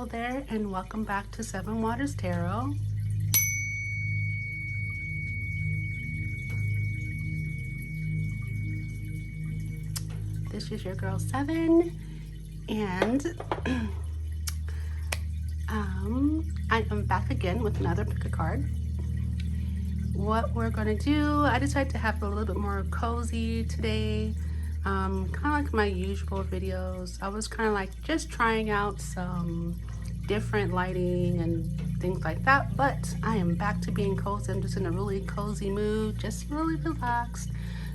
Hello there, and welcome back to Seven Waters Tarot. This is your girl Seven, and I am back again with another pick a card. What we're gonna do, I decided to have a little bit more cozy today, kind of like my usual videos. I was kind of like just trying out some different lighting and things like that, but I am back to being cozy. I'm just in a really cozy mood, just really relaxed.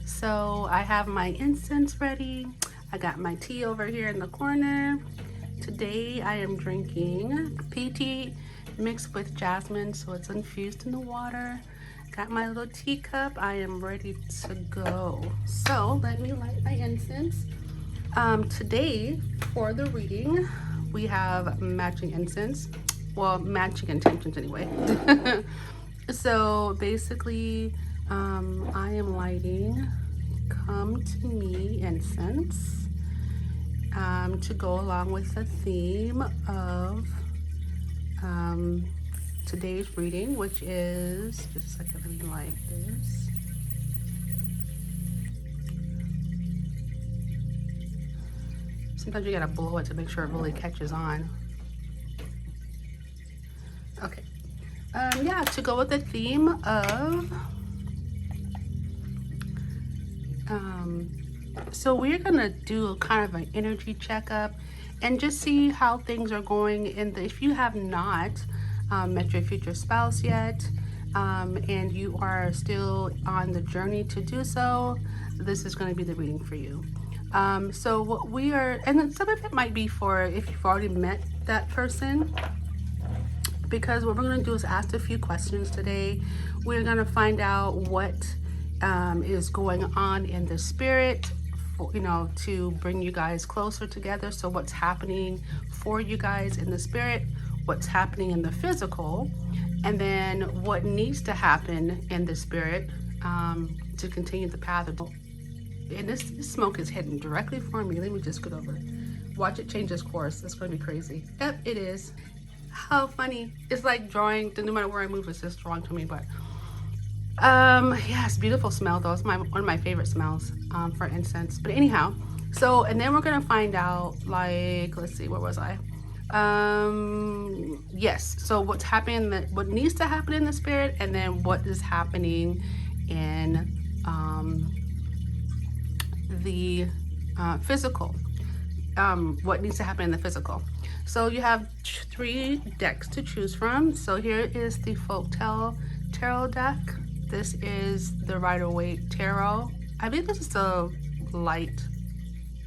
So I have my incense ready. I got my tea over here in the corner. Today I am drinking pea tea mixed with jasmine, so it's infused in the water. Got my little teacup. I am ready to go. So let me light my incense. Today for the reading, we have matching incense. Well, matching intentions anyway. So basically, I am lighting Come to Me incense to go along with the theme of today's reading, which is, just a second, let me light this. Sometimes you gotta blow it to make sure it really catches on. Okay. Yeah, to go with the theme of so we're gonna do kind of an energy checkup and just see how things are going if you have not met your future spouse yet, and you are still on the journey to do so, this is going to be the reading for you. So what we are, and then some of it might be for if you've already met that person, because what we're going to do is ask a few questions today. We're going to find out what is going on in the spirit, to bring you guys closer together. So what's happening for you guys in the spirit, what's happening in the physical, and then what needs to happen in the spirit to continue the path. And this smoke is heading directly for me. Let me just get over. Watch it change its course. It's going to be crazy. Yep, it is. How funny. It's like drawing, no matter where I move, it's just drawing to me. But yeah, it's a beautiful smell though. It's one of my favorite smells for incense. But anyhow, so, and then we're gonna find out, like, let's see, where was I? Yes, so what's happening, what needs to happen in the spirit, and then what is happening in the physical. What needs to happen in the physical. So you have 3 decks to choose from. So here is the Folktale Tarot deck. This is the Rider-Waite Tarot. I believe this is the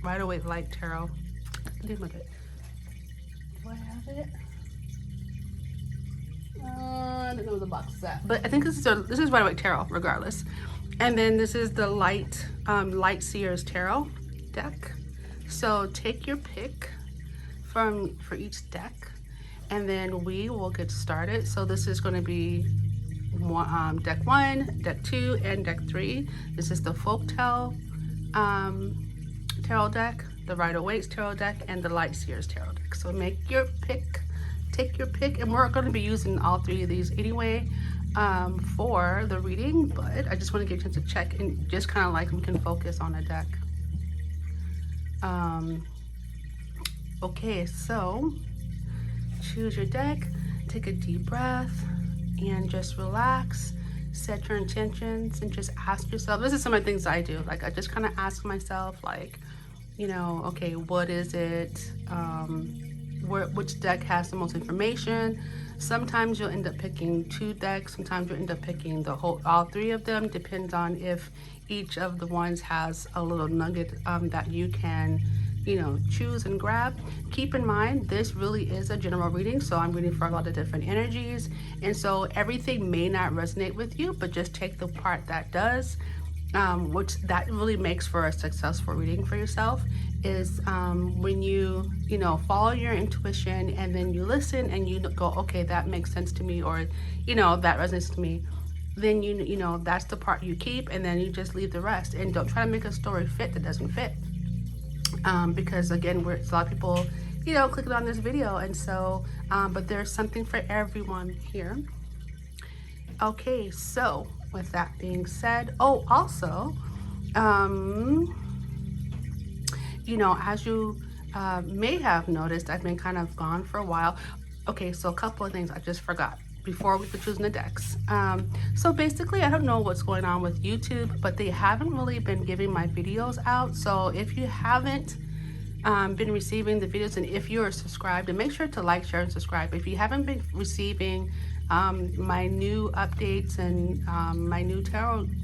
Rider-Waite Light Tarot. Look at it. Do I have it? I don't know where the box is at, but I think this is Rider-Waite Tarot, regardless. And then this is the Light Seers Tarot deck. So take your pick for each deck, and then we will get started. So this is going to be deck 1, deck 2, and deck 3. This is the Folktale Tarot deck, the Rider-Waite Tarot deck, and the Light Seers Tarot deck. So make your pick, take your pick, and we're going to be using all 3 of these anyway for the reading, but I just want to give you a chance to check and just kind of like we can focus on a deck. Okay, so choose your deck, take a deep breath, and just relax, set your intentions, and just ask yourself, this is some of the things I do, like I just kind of ask myself, like, okay, what is it, which deck has the most information. Sometimes you'll end up picking 2 decks, sometimes you'll end up picking all 3 of them, depends on if each of the ones has a little nugget that you can choose and grab. Keep in mind, this really is a general reading, so I'm reading for a lot of different energies, and so everything may not resonate with you, but just take the part that does, which that really makes for a successful reading for yourself, is when you follow your intuition, and then you listen and you go, okay, that makes sense to me, or that resonates to me. Then that's the part you keep, and then you just leave the rest, and don't try to make a story fit that doesn't fit. Because again, a lot of people clicking on this video. And so, but there's something for everyone here. Okay, so with that being said, oh, also, as you may have noticed, I've been kind of gone for a while. Okay, so a couple of things I just forgot before we could choose the decks. So basically, I don't know what's going on with YouTube, but they haven't really been giving my videos out. So if you haven't been receiving the videos, and if you are subscribed, and make sure to like, share, and subscribe. If you haven't been receiving my new updates and my new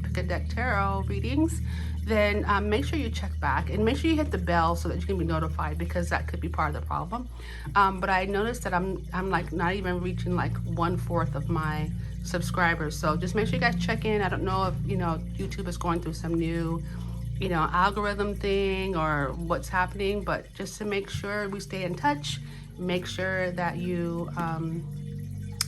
pick a deck tarot readings, then make sure you check back and make sure you hit the bell so that you can be notified, because that could be part of the problem. But I noticed that I'm like not even reaching like 1/4 of my subscribers. So just make sure you guys check in. I don't know if YouTube is going through some new algorithm thing or what's happening, but just to make sure we stay in touch, make sure that you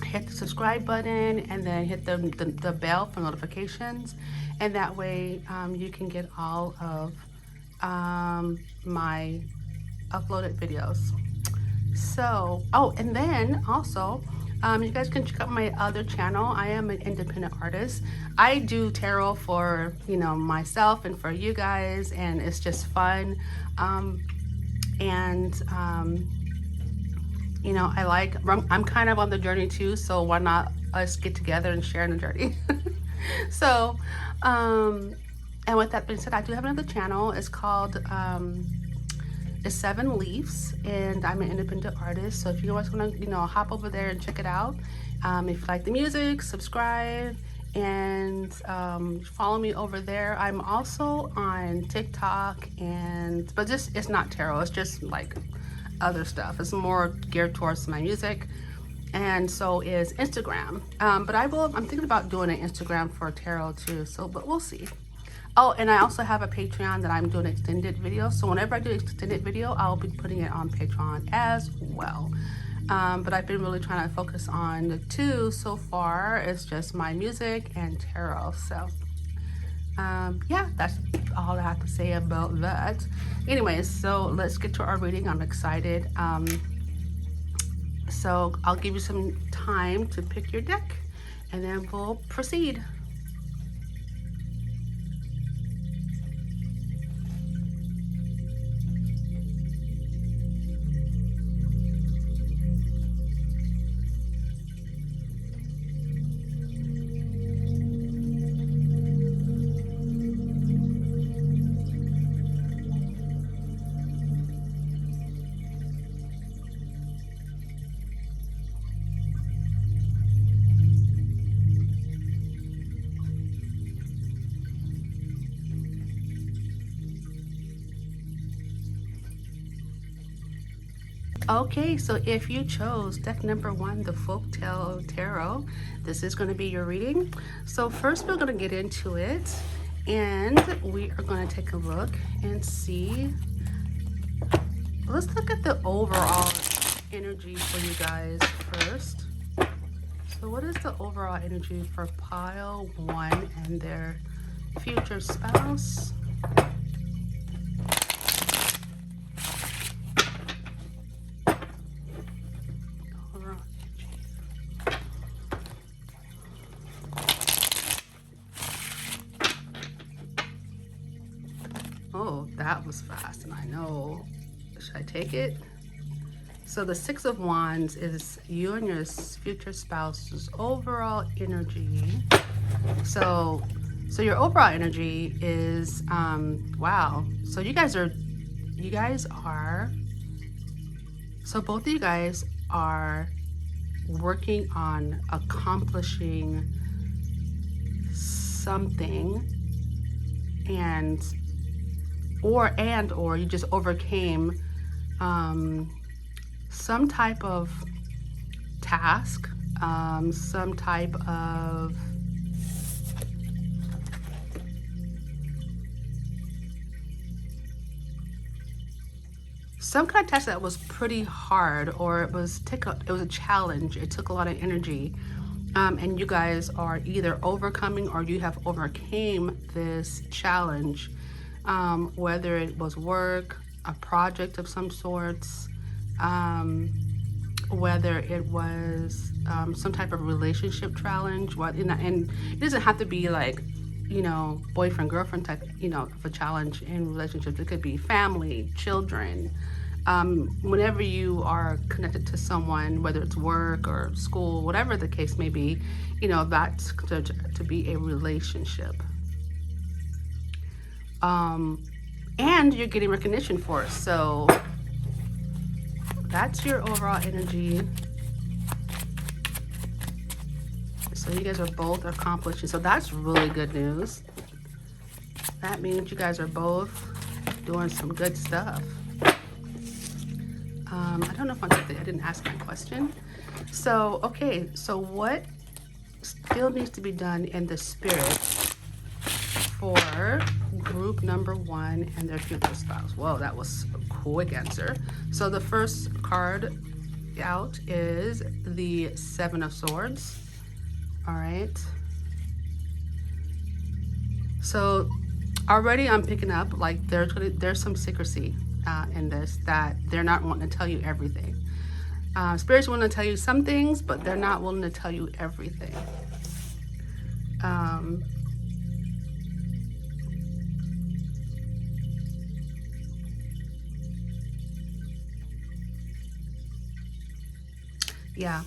hit the subscribe button and then hit the bell for notifications, and that way you can get all of my uploaded videos. So, oh, and then also you guys can check out my other channel. I am an independent artist. I do tarot for myself and for you guys, and it's just fun. I'm kind of on the journey too, so why not us get together and share in the journey? So, and with that being said, I do have another channel. It's called Sevenleafs, and I'm an independent artist. So if you guys want to, hop over there and check it out. If you like the music, subscribe and follow me over there. I'm also on TikTok, but it's not tarot. It's just like other stuff. It's more geared towards my music, and so is Instagram. But I'm thinking about doing an Instagram for tarot too. So, but we'll see. Oh, and I also have a Patreon that I'm doing extended videos. So whenever I do extended video, I'll be putting it on Patreon as well. But I've been really trying to focus on the two so far. It's just my music and tarot. So yeah, that's all I have to say about that. Anyways, so let's get to our reading. I'm excited. So I'll give you some time to pick your deck and then we'll proceed. Okay, so if you chose deck number 1, the Folktale Tarot, this is going to be your reading. So first we're going to get into it, and we are going to take a look and see. Let's look at the overall energy for you guys first. So what is the overall energy for pile 1 and their future spouse? Oh, that was fast, and I know. Should I take it? So the 6 of Wands is you and your future spouse's overall energy. So your overall energy is wow. So you guys are, so both of you guys are working on accomplishing something, or you just overcame some type of task, some type of task that was pretty hard, or it was a challenge. It took a lot of energy, and you guys are either overcoming or you have overcame this challenge, whether it was work, a project of some sorts, whether it was some type of relationship challenge, and it doesn't have to be like, boyfriend, girlfriend type, of a challenge in relationships. It could be family, children. Whenever you are connected to someone, whether it's work or school, whatever the case may be, that's to be a relationship. And you're getting recognition for it. So that's your overall energy. So you guys are both accomplishing. So that's really good news. That means you guys are both doing some good stuff. I don't know if I didn't ask my question. So, okay. So what still needs to be done in the spirit for group number 1 and their future spouse? Whoa, that was a quick answer. So the first card out is the 7 of Swords. All right. So already I'm picking up like there's some secrecy in this, that they're not wanting to tell you everything. Spirits want to tell you some things, but they're not willing to tell you everything. Yeah.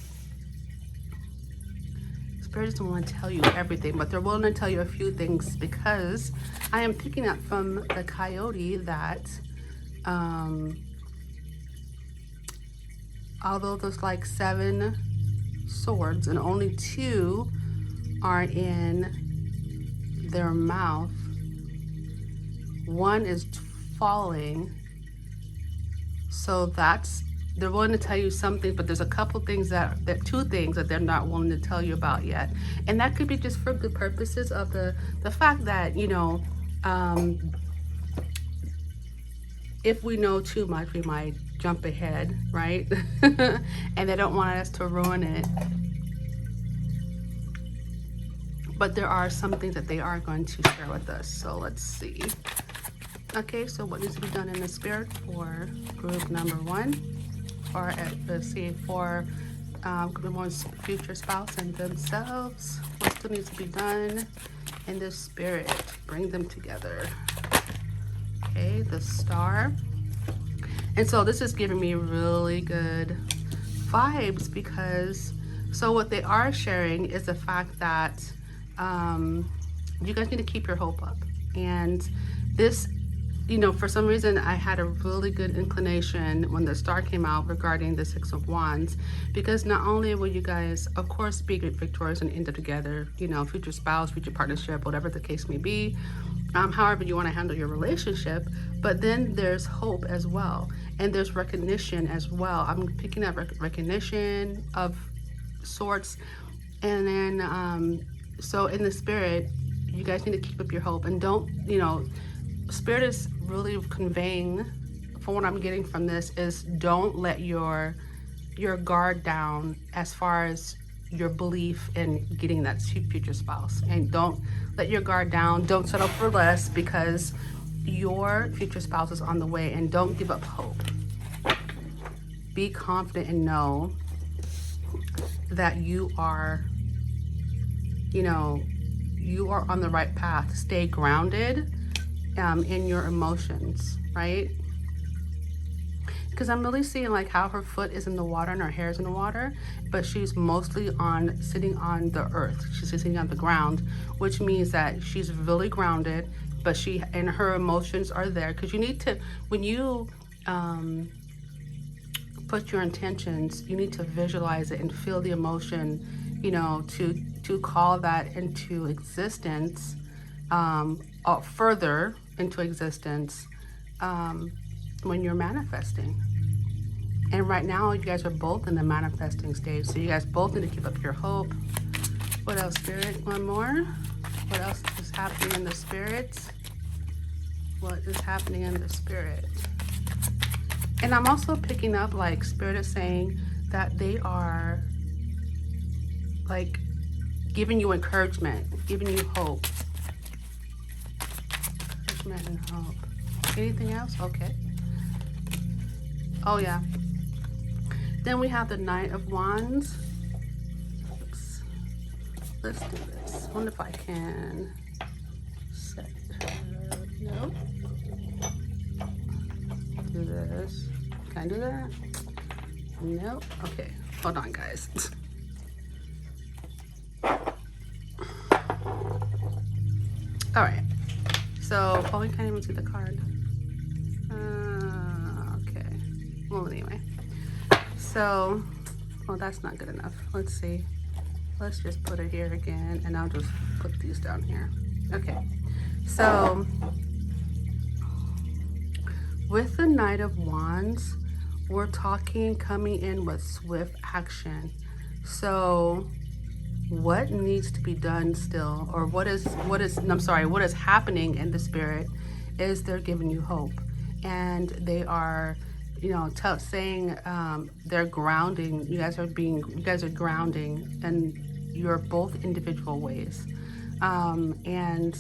Spirits don't want to tell you everything, but they're willing to tell you a few things, because I am picking up from the coyote that although there's like 7 swords and only 2 are in their mouth, 1 is falling. So they're willing to tell you something, but there's a couple things that 2 things that they're not willing to tell you about yet. And that could be just for good purposes of the fact that, if we know too much, we might jump ahead, right? And they don't want us to ruin it. But there are some things that they are going to share with us. So let's see. Okay, so what needs to be done in the spirit for group number 1? Or let's see, for group 1's future spouse and themselves. What still needs to be done in the spirit? Bring them together. Okay, the Star. And so this is giving me really good vibes, because so what they are sharing is the fact that you guys need to keep your hope up. And this, for some reason I had a really good inclination when the Star came out regarding the 6 of Wands, because not only will you guys of course be victorious and end up together, future spouse, future partnership, whatever the case may be, however you want to handle your relationship, but then there's hope as well, and there's recognition as well. I'm picking up recognition of sorts. And then so in the spirit, you guys need to keep up your hope, and don't, spirit is really conveying, from what I'm getting from this, is don't let your guard down as far as your belief in getting that future spouse, and don't let your guard down. Don't settle for less, because your future spouse is on the way, and don't give up hope. Be confident and know that you are on the right path. Stay grounded in your emotions, right? Because I'm really seeing like how her foot is in the water and her hair is in the water, but she's mostly sitting on the earth. She's sitting on the ground, which means that she's really grounded, but her emotions are there. Because you need to, when you put your intentions, you need to visualize it and feel the emotion, to call that into existence, further into existence, when you're manifesting. And right now you guys are both in the manifesting stage, so you guys both need to keep up your hope. What else, Spirit? One more. What else is happening in the spirit? What is happening in the spirit? And I'm also picking up like Spirit is saying that they are like giving you encouragement, giving you hope. Encouragement and hope. Anything else? Okay. Oh yeah. Then we have the Knight of Wands. Let's do this. I wonder if I can set no. Do this. Can I do that? No. Okay. Hold on, guys. All right. So, oh, we can't even see the card. Okay. Well, anyway. So, well, that's not good enough. Let's see. Let's just put it here again, and I'll just put these down here. Okay. So, with the Knight of Wands, we're talking coming in with swift action. So, what needs to be done still, or what is happening in the spirit is they're giving you hope, and they are, saying they're grounding. You guys are grounding in your both individual ways, and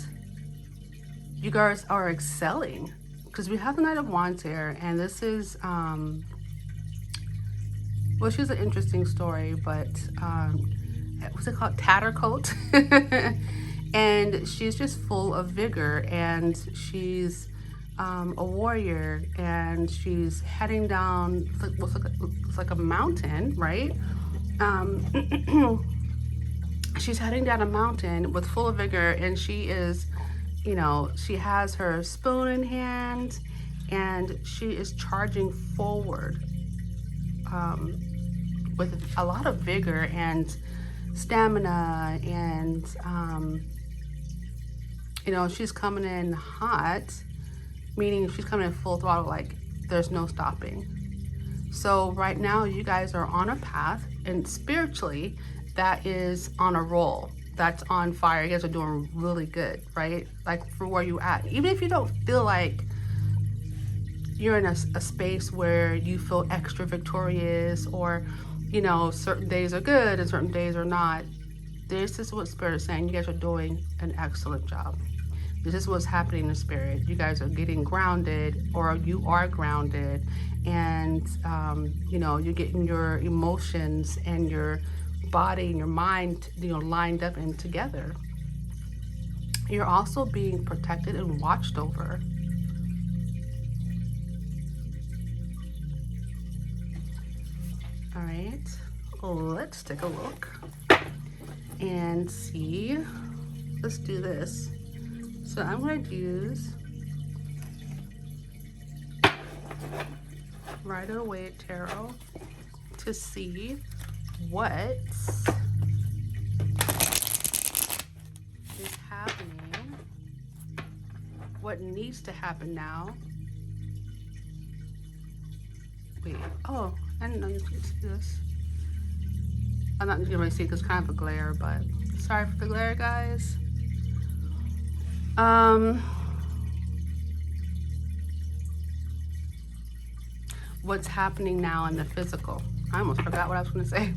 you guys are excelling because we have the Knight of Wands here, and this is well, she's an interesting story, but what's it called? Tattercoat. And she's just full of vigor, and she's a warrior, and she's heading down, it's like a mountain, right? She's heading down a mountain with full of vigor, and she is, she has her spoon in hand, and she is charging forward with a lot of vigor and stamina, and she's coming in hot, meaning she's coming in full throttle, like there's no stopping. So right now you guys are on a path, and spiritually that is on a roll, that's on fire. You guys are doing really good, right? Like for where you at, even if you don't feel like you're in a space where you feel extra victorious, or certain days are good and certain days are not. This is what Spirit is saying. You guys are doing an excellent job. This is what's happening in Spirit. You guys are getting grounded, or you are grounded, and you're getting your emotions and your body and your mind lined up and together. You're also being protected and watched over. All right, let's take a look and see. Let's do this. So I'm going to use Rider-Waite Tarot to see what is happening, what needs to happen now. Wait, oh, I didn't know you could see this. I'm not gonna really see it because it's kind of a glare, but sorry for the glare, guys. What's happening now in the physical? I almost forgot what I was gonna say.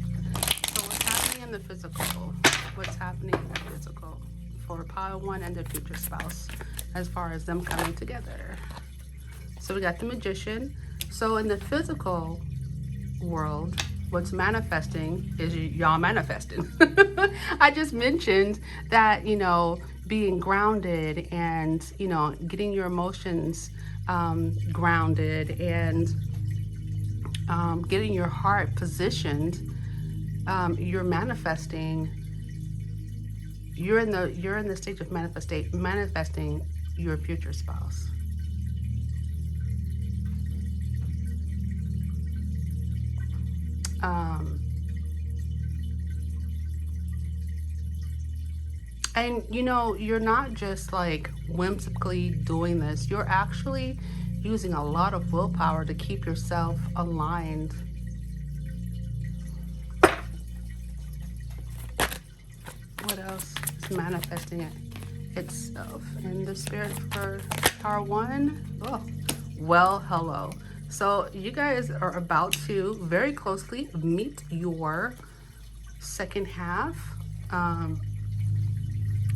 So what's happening in the physical? What's happening in the physical for Pile 1 and their future spouse as far as them coming together? So we got the Magician. So in the physical world, what's manifesting is y'all manifesting. I just mentioned that, being grounded and, getting your emotions grounded, and getting your heart positioned. You're manifesting. You're in the stage of manifesting your future spouse. And you're not just like whimsically doing this. You're actually using a lot of willpower to keep yourself aligned. What else is manifesting itself in the spirit for Tower 1? Oh, well, hello. So you guys are about to very closely meet your second half,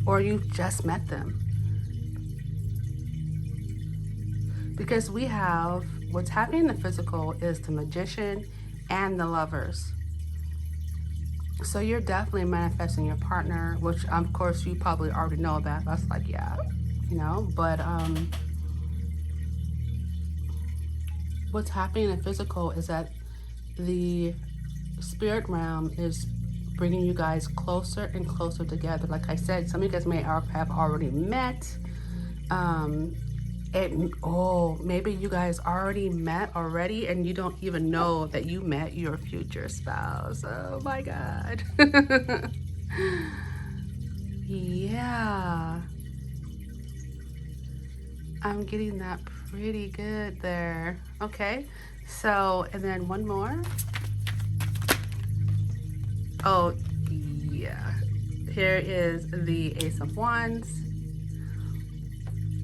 or you've just met them. Because we have what's happening in the physical is the Magician and the Lovers. So you're definitely manifesting your partner, which of course you probably already know that. That's like, yeah, you know, but what's happening in physical is that the spirit realm is bringing you guys closer and closer together. Like I said, some of you guys may have already met. Maybe you guys already met already and you don't even know that you met your future spouse. Oh my God. Yeah, I'm getting that pretty good there. Okay, so, and then one more. Oh, yeah. Here is the Ace of Wands.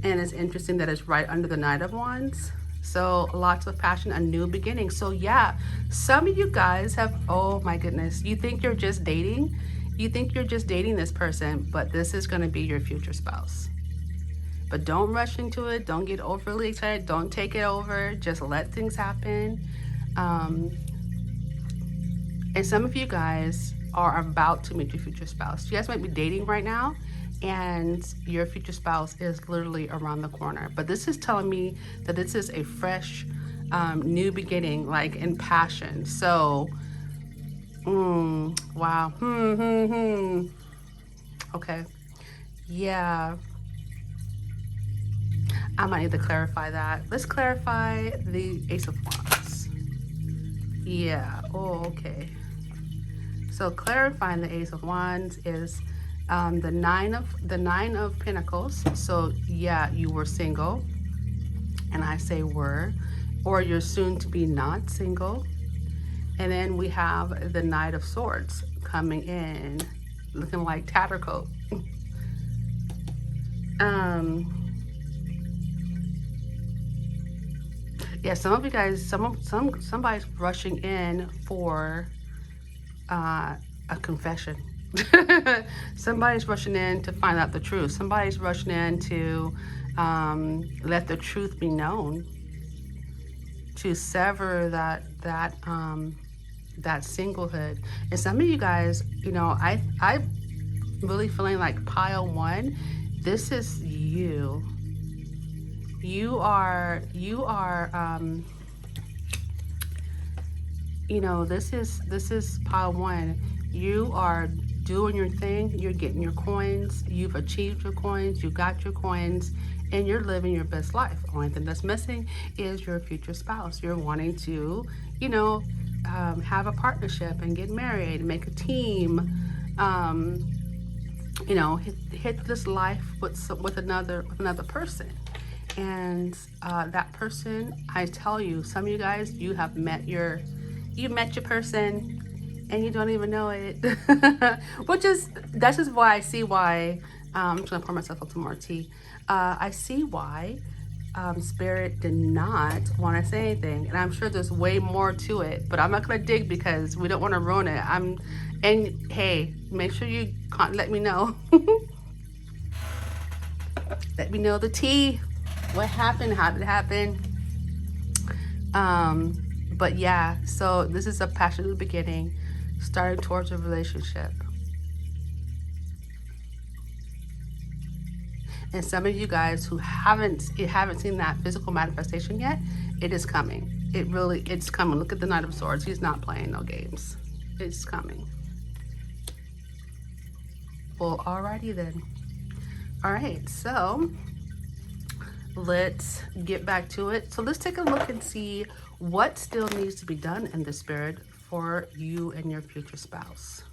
And it's interesting that it's right under the Knight of Wands. So lots of passion, a new beginning. So yeah, some of you guys have, oh my goodness, you think you're just dating. You think you're just dating this person, but this is going to be your future spouse. But don't rush into it. Don't get overly excited. Don't take it over. Just let things happen. And some of you guys are about to meet your future spouse. You guys might be dating right now, and your future spouse is literally around the corner. But this is telling me that this is a fresh, new beginning, like in passion. So, wow. Okay. Yeah. I might need to clarify that. Let's clarify the Ace of Wands. Yeah. Oh, okay. So clarifying the Ace of Wands is the nine of Pentacles. So yeah, you were single, and I say were, or you're soon to be not single. And then we have the Knight of Swords coming in, looking like Tattercoat. Yeah, some of you guys, somebody's rushing in for a confession. Somebody's rushing in to find out the truth. Somebody's rushing in to let the truth be known, to sever that singlehood. And some of you guys, you know, I'm really feeling like pile one. This is you. You are. You know, this is pile one. You are doing your thing. You're getting your coins. You've achieved your coins. You got your coins, and you're living your best life. The only thing that's missing is your future spouse. You're wanting to, you know, have a partnership and get married, make a team. You know, hit this life with another person. And that person, I tell you, some of you guys, you met your person, and you don't even know it. That's just why I see why. I'm just gonna pour myself up some more tea. I see why Spirit did not want to say anything, and I'm sure there's way more to it, but I'm not gonna dig because we don't want to ruin it. And hey, make sure you let me know. Let me know the tea. What happened? How did it happen? But yeah, so this is a passionate beginning, starting towards a relationship. And some of you guys who haven't seen that physical manifestation yet, it is coming. It's coming. Look at the Knight of Swords. He's not playing no games. It's coming. Well, alrighty then. All right, so let's get back to it. So let's take a look and see what still needs to be done in the spirit for you and your future spouse.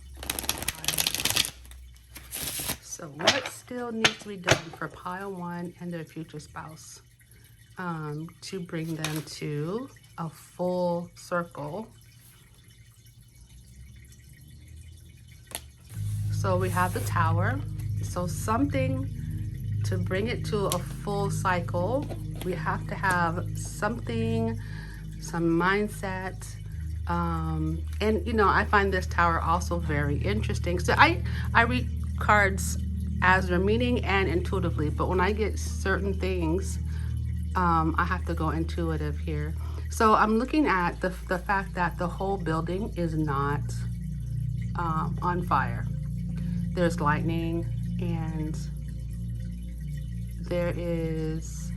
So what still needs to be done for pile one and their future spouse to bring them to a full circle? So we have the Tower. So something to bring it to a full cycle, we have to have something, some mindset. And you know, I find this Tower also very interesting. So I read cards as their meaning and intuitively, but when I get certain things, I have to go intuitive here. So I'm looking at the fact that the whole building is not on fire. There's lightning and there is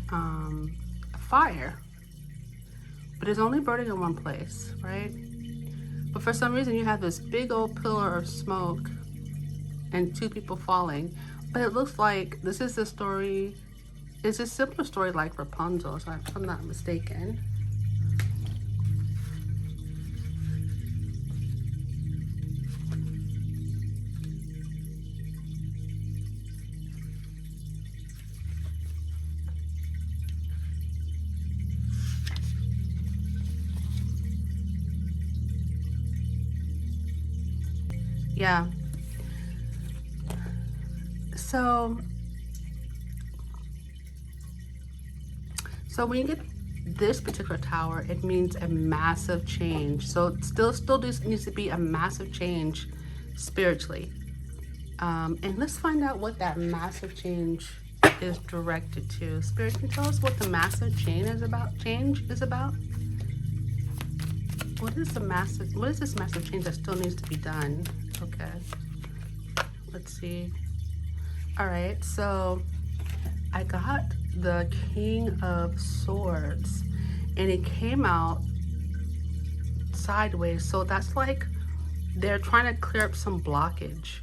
fire, but it's only burning in one place, right? But for some reason you have this big old pillar of smoke and two people falling. But it looks like this is the story, it's a similar story like Rapunzel, so if I'm not mistaken. Yeah. So when you get this particular tower, it means a massive change. So it still needs to be a massive change spiritually. And let's find out what that massive change is directed to. Spirit, can tell us what the massive change is about? What is this massive change that still needs to be done? Okay. Let's see. All right, so I got the King of Swords and it came out sideways. So that's like they're trying to clear up some blockage.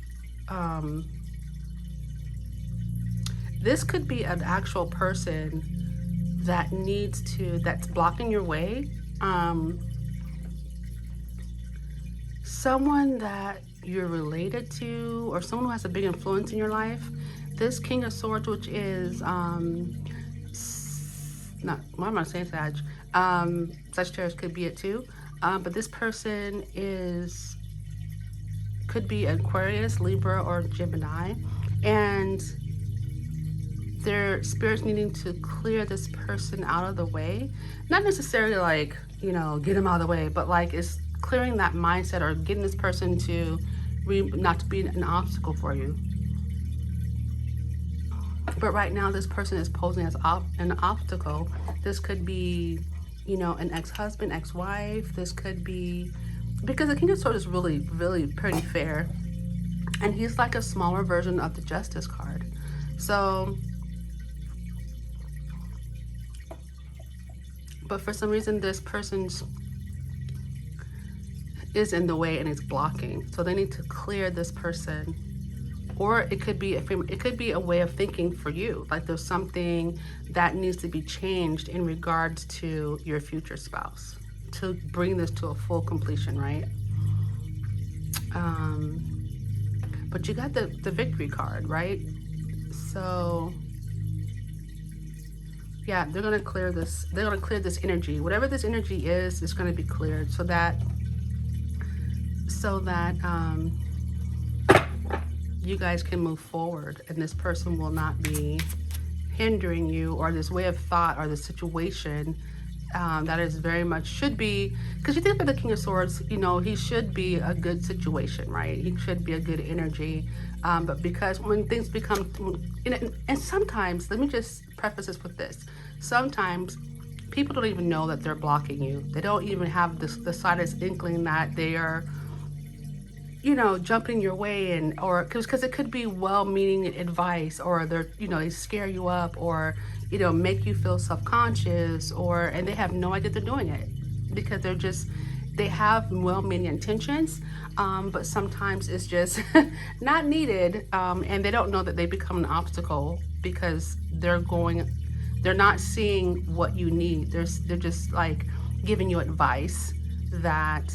This could be an actual person that's blocking your way. Someone that you're related to or someone who has a big influence in your life. This King of Swords, which is what am I saying, Sagittarius could be it too. But this person could be Aquarius, Libra, or Gemini, and their spirits needing to clear this person out of the way. Not necessarily like, get them out of the way, but like it's clearing that mindset or getting this person to not to be an obstacle for you. But right now this person is posing as an obstacle. This could be, an ex-husband, ex-wife. This could be, because the King of Swords is really, really pretty fair. And he's like a smaller version of the Justice card. So, but for some reason this person's is in the way and it's blocking. So they need to clear this person. Or it could be a way of thinking for you. Like there's something that needs to be changed in regards to your future spouse to bring this to a full completion, right? But you got the victory card, right? So yeah, they're gonna clear this. They're gonna clear this energy. Whatever this energy is gonna be cleared so that you guys can move forward and this person will not be hindering you, or this way of thought or the situation that is very much should be, because you think about the King of Swords, he should be a good situation, right? He should be a good energy. But because when things become, and sometimes, let me just preface this with this. Sometimes people don't even know that they're blocking you. They don't even have the slightest inkling that they are, jumping your way, or because it could be well-meaning advice, or they're, they scare you up, or, make you feel self-conscious, and they have no idea they're doing it because they have well-meaning intentions, but sometimes it's just not needed, and they don't know that they become an obstacle because they're not seeing what you need. They're just like giving you advice that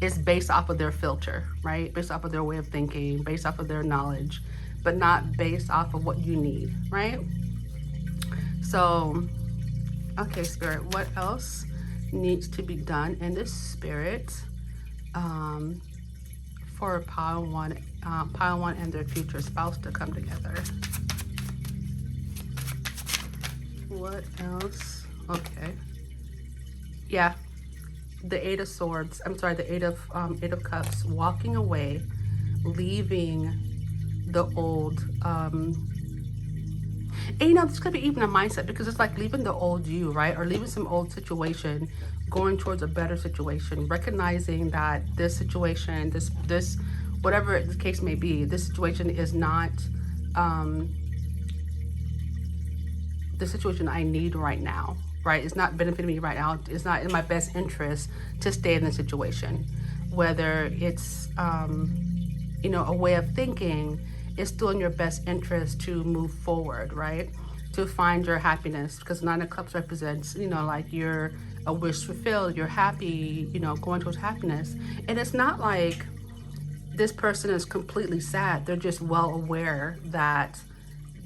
is based off of their filter, right? Based off of their way of thinking, based off of their knowledge, but not based off of what you need, right? So, okay, Spirit, what else needs to be done in this Spirit for pile one and their future spouse to come together? What else? Okay. Yeah. The Eight of Swords, the Eight of Cups, walking away, leaving the old, And this could be even a mindset, because it's like leaving the old you, right? Or leaving some old situation, going towards a better situation, recognizing that this situation, this whatever the case may be, this situation is not the situation I need right now, right? It's not benefiting me right now. It's not in my best interest to stay in the situation. Whether it's, a way of thinking, it's still in your best interest to move forward, right? To find your happiness, because Nine of Cups represents, like you're a wish fulfilled, you're happy, going towards happiness. And it's not like this person is completely sad. They're just well aware that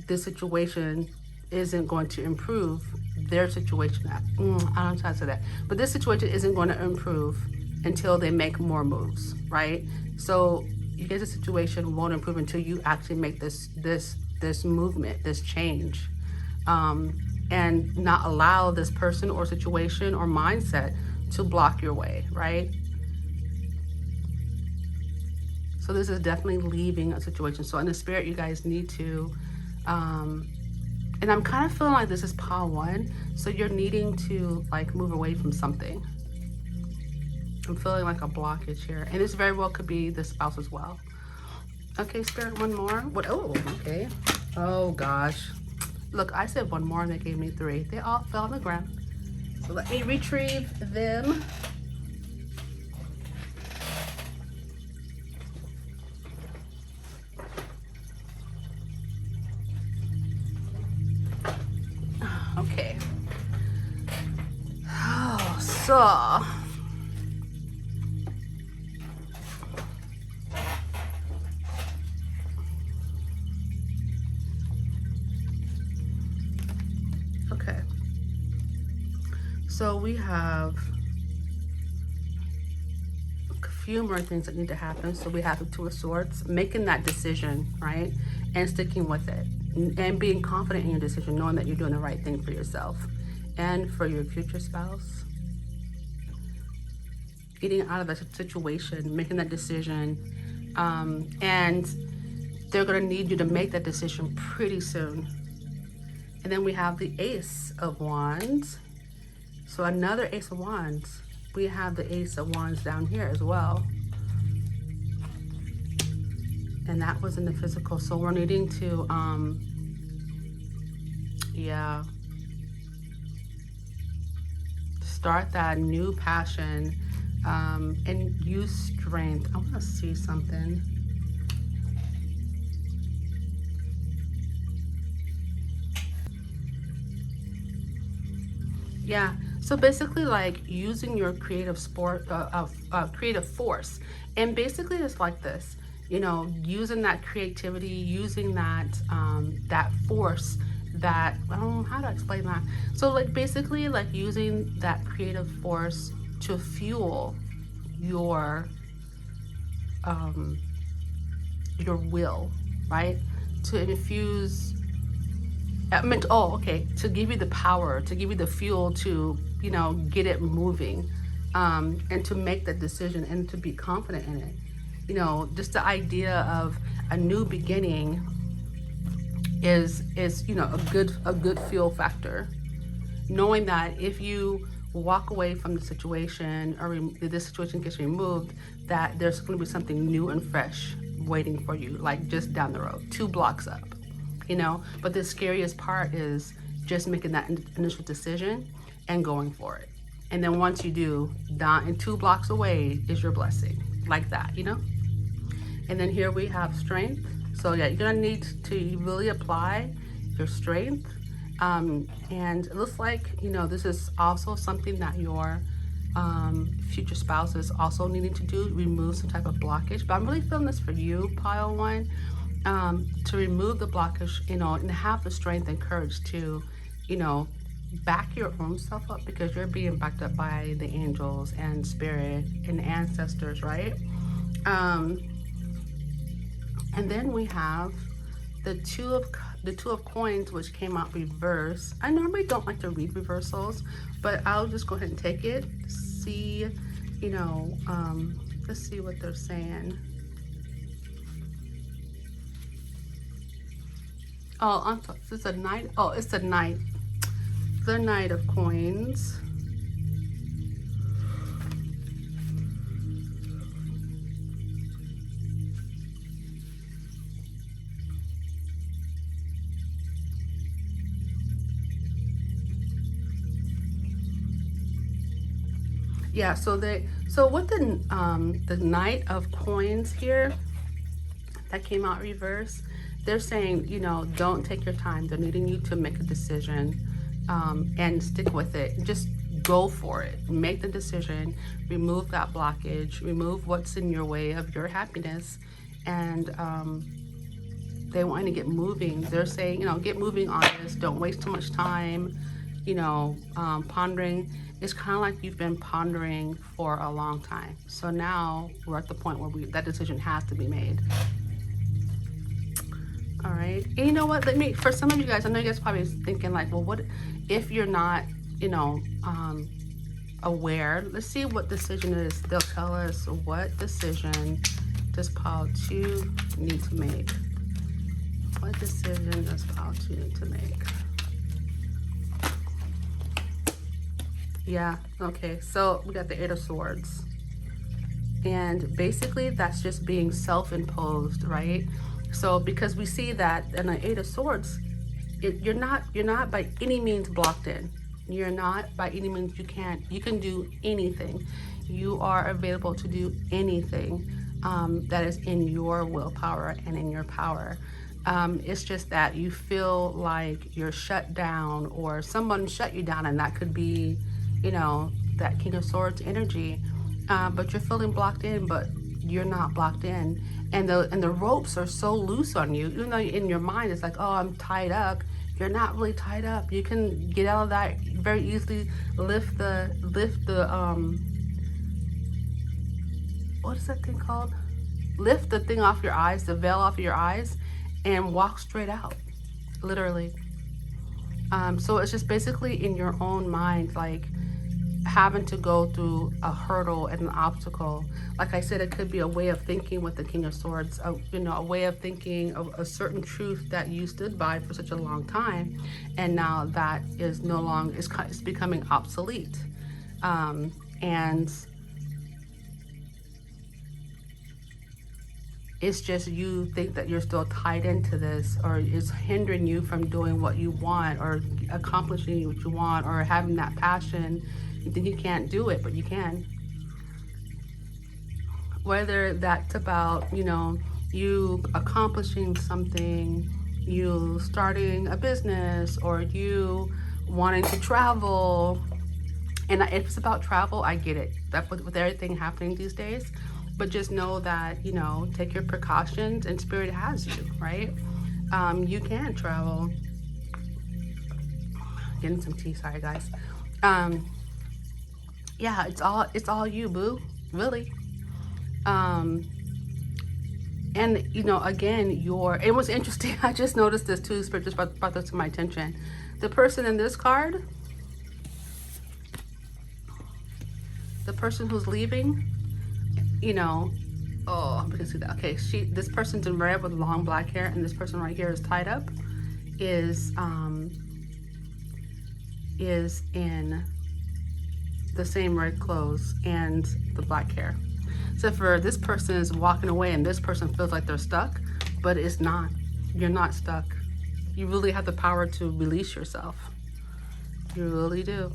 this situation isn't going to improve their situation. I don't know how to say that, but this situation isn't going to improve until they make more moves, right? So you guys' situation won't improve until you actually make this movement, this change, and not allow this person or situation or mindset to block your way, right? So this is definitely leaving a situation. So in the spirit, you guys need to, and I'm kind of feeling like this is pile 1. So you're needing to like move away from something. I'm feeling like a blockage here. And this very well could be the spouse as well. Okay, spirit, one more. What? Oh, okay. Oh gosh. Look, I said one more and they gave me 3. They all fell on the ground. So let me retrieve them. Okay. Oh, so okay. So we have a few more things that need to happen. So we have the Two of Swords, making that decision, right? And sticking with it. And being confident in your decision, knowing that you're doing the right thing for yourself and for your future spouse. Getting out of that situation, making that decision, and they're going to need you to make that decision pretty soon. And then we have the Ace of Wands. So another Ace of Wands. We have the Ace of Wands down here as well. And that was in the physical. So we're needing to, start that new passion, and use strength. I want to see something. Yeah, so basically like using your creative creative force. And basically it's like this, using that creativity, using that that force, that I don't know how to explain that. So like basically like using that creative force to fuel your will, right? To infuse, to give you the power, to give you the fuel to, get it moving, and to make that decision and to be confident in it. Just the idea of a new beginning is a good fuel factor. Knowing that if you walk away from the situation, or this situation gets removed, that there's going to be something new and fresh waiting for you, like just down the road, 2 blocks up. But the scariest part is just making that initial decision and going for it. And then once you do, down and 2 blocks away is your blessing, like that, And then here we have strength. So yeah, you're gonna need to really apply your strength. And it looks like, this is also something that your future spouse is also needing to do, remove some type of blockage. But I'm really feeling this for you, pile 1. To remove the blockage, and have the strength and courage to, back your own self up, because you're being backed up by the angels and spirit and ancestors, right? And then we have the two of coins, which came out reverse. I normally don't like to read reversals, but I'll just go ahead and take it. See, let's see what they're saying. Oh, I'm sorry. This is a knight. Oh, it's the knight. The Knight of Coins. Yeah, so with the Knight of Coins here that came out reverse, they're saying, you know, don't take your time. They're needing you to make a decision, and stick with it. Just go for it. Make the decision. Remove that blockage. Remove what's in your way of your happiness, and they want you to get moving. They're saying, you know, get moving on this. Don't waste too much time. You know, pondering. It's kind of like you've been pondering for a long time. So now we're at the point where that decision has to be made. All right. And you know what? For some of you guys, I know you guys probably thinking like, well, what if you're not, you know, aware? Let's see what decision it is. They'll tell us what decision does pile 2 need to make. What decision does pile 2 need to make? Yeah, okay, so we got the 8 of Swords. And basically that's just being self-imposed, right? So because we see that in the 8 of Swords, you're not by any means blocked in. You're not by any means, you can do anything. You are available to do anything that is in your willpower and in your power. It's just that you feel like you're shut down, or someone shut you down, and that could be, you know, that King of Swords energy. But you're feeling blocked in, but you're not blocked in. And the ropes are so loose on you. Even though in your mind it's like, oh, I'm tied up. You're not really tied up. You can get out of that very easily. Lift the what is that thing called? Lift the thing off your eyes, the veil off your eyes, and walk straight out, literally. So it's just basically in your own mind, like having to go through a hurdle and an obstacle. Like I said, it could be a way of thinking with the King of Swords, you know, a way of thinking of a certain truth that you stood by for such a long time, and now that is no longer, it's becoming obsolete. And it's just, you think that you're still tied into this, or it's hindering you from doing what you want, or accomplishing what you want, or having that passion. You think you can't do it, but you can. Whether that's about, you know, you accomplishing something, you starting a business, or you wanting to travel. And if it's about travel, I get it. That with everything happening these days. But just know that, you know, take your precautions, and Spirit has you, right? You can travel. Getting some tea, sorry guys. Yeah, it's all you, boo, really. And you know, again, it was interesting. I just noticed this too. Spirit just brought this to my attention. The person in this card, the person who's leaving, you know, oh, we can see that. Okay, this person's in red with long black hair, and this person right here is tied up, is in the same red clothes and the black hair. So for this person is walking away, and this person feels like they're stuck, but it's not. You're not stuck. You really have the power to release yourself. You really do.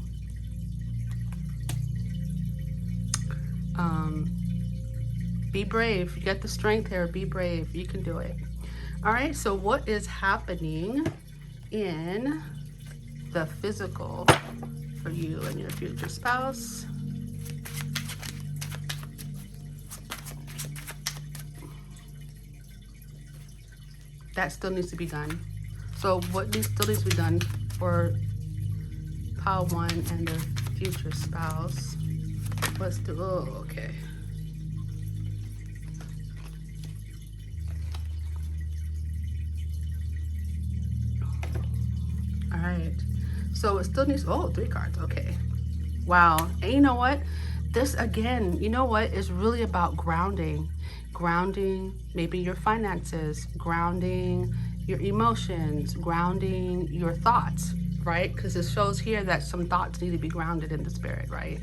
Be brave. You got the strength here. Be brave. You can do it. All right, so what is happening in the physical for you and your future spouse? That still needs to be done. So what still needs to be done for pile 1 and the future spouse? Let's do, oh, okay. All right, so it still needs, oh, 3 cards, okay. Wow, and you know what? This, again, you know what, is really about grounding. Grounding maybe your finances, grounding your emotions, grounding your thoughts, right? Because it shows here that some thoughts need to be grounded in the spirit, right?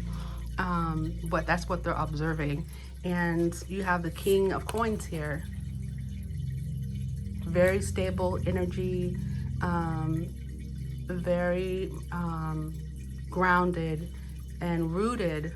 But that's what they're observing. And you have the King of Coins here. Very stable energy, very grounded and rooted.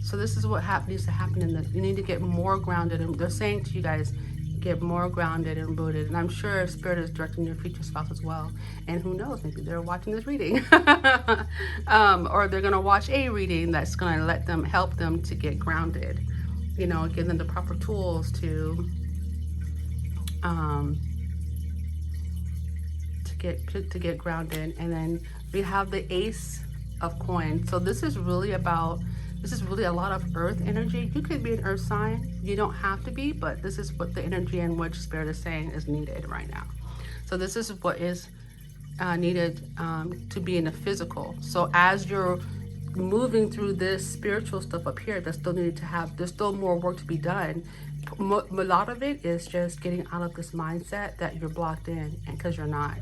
So this is what needs to happen in the, you need to get more grounded. And they're saying to you guys, get more grounded and rooted. And I'm sure Spirit is directing your future spouse as well. And who knows, maybe they're watching this reading. Or they're going to watch a reading that's going to let them, help them to get grounded. You know, give them the proper tools to get grounded. And then we have the Ace of Coins. So this is really a lot of earth energy. You could be an earth sign. You don't have to be, but this is what the energy in which Spirit is saying is needed right now. So this is what is needed to be in the physical. So as you're moving through this spiritual stuff up here, that's still needed to have, there's still more work to be done. A lot of it is just getting out of this mindset that you're blocked in, and because you're not.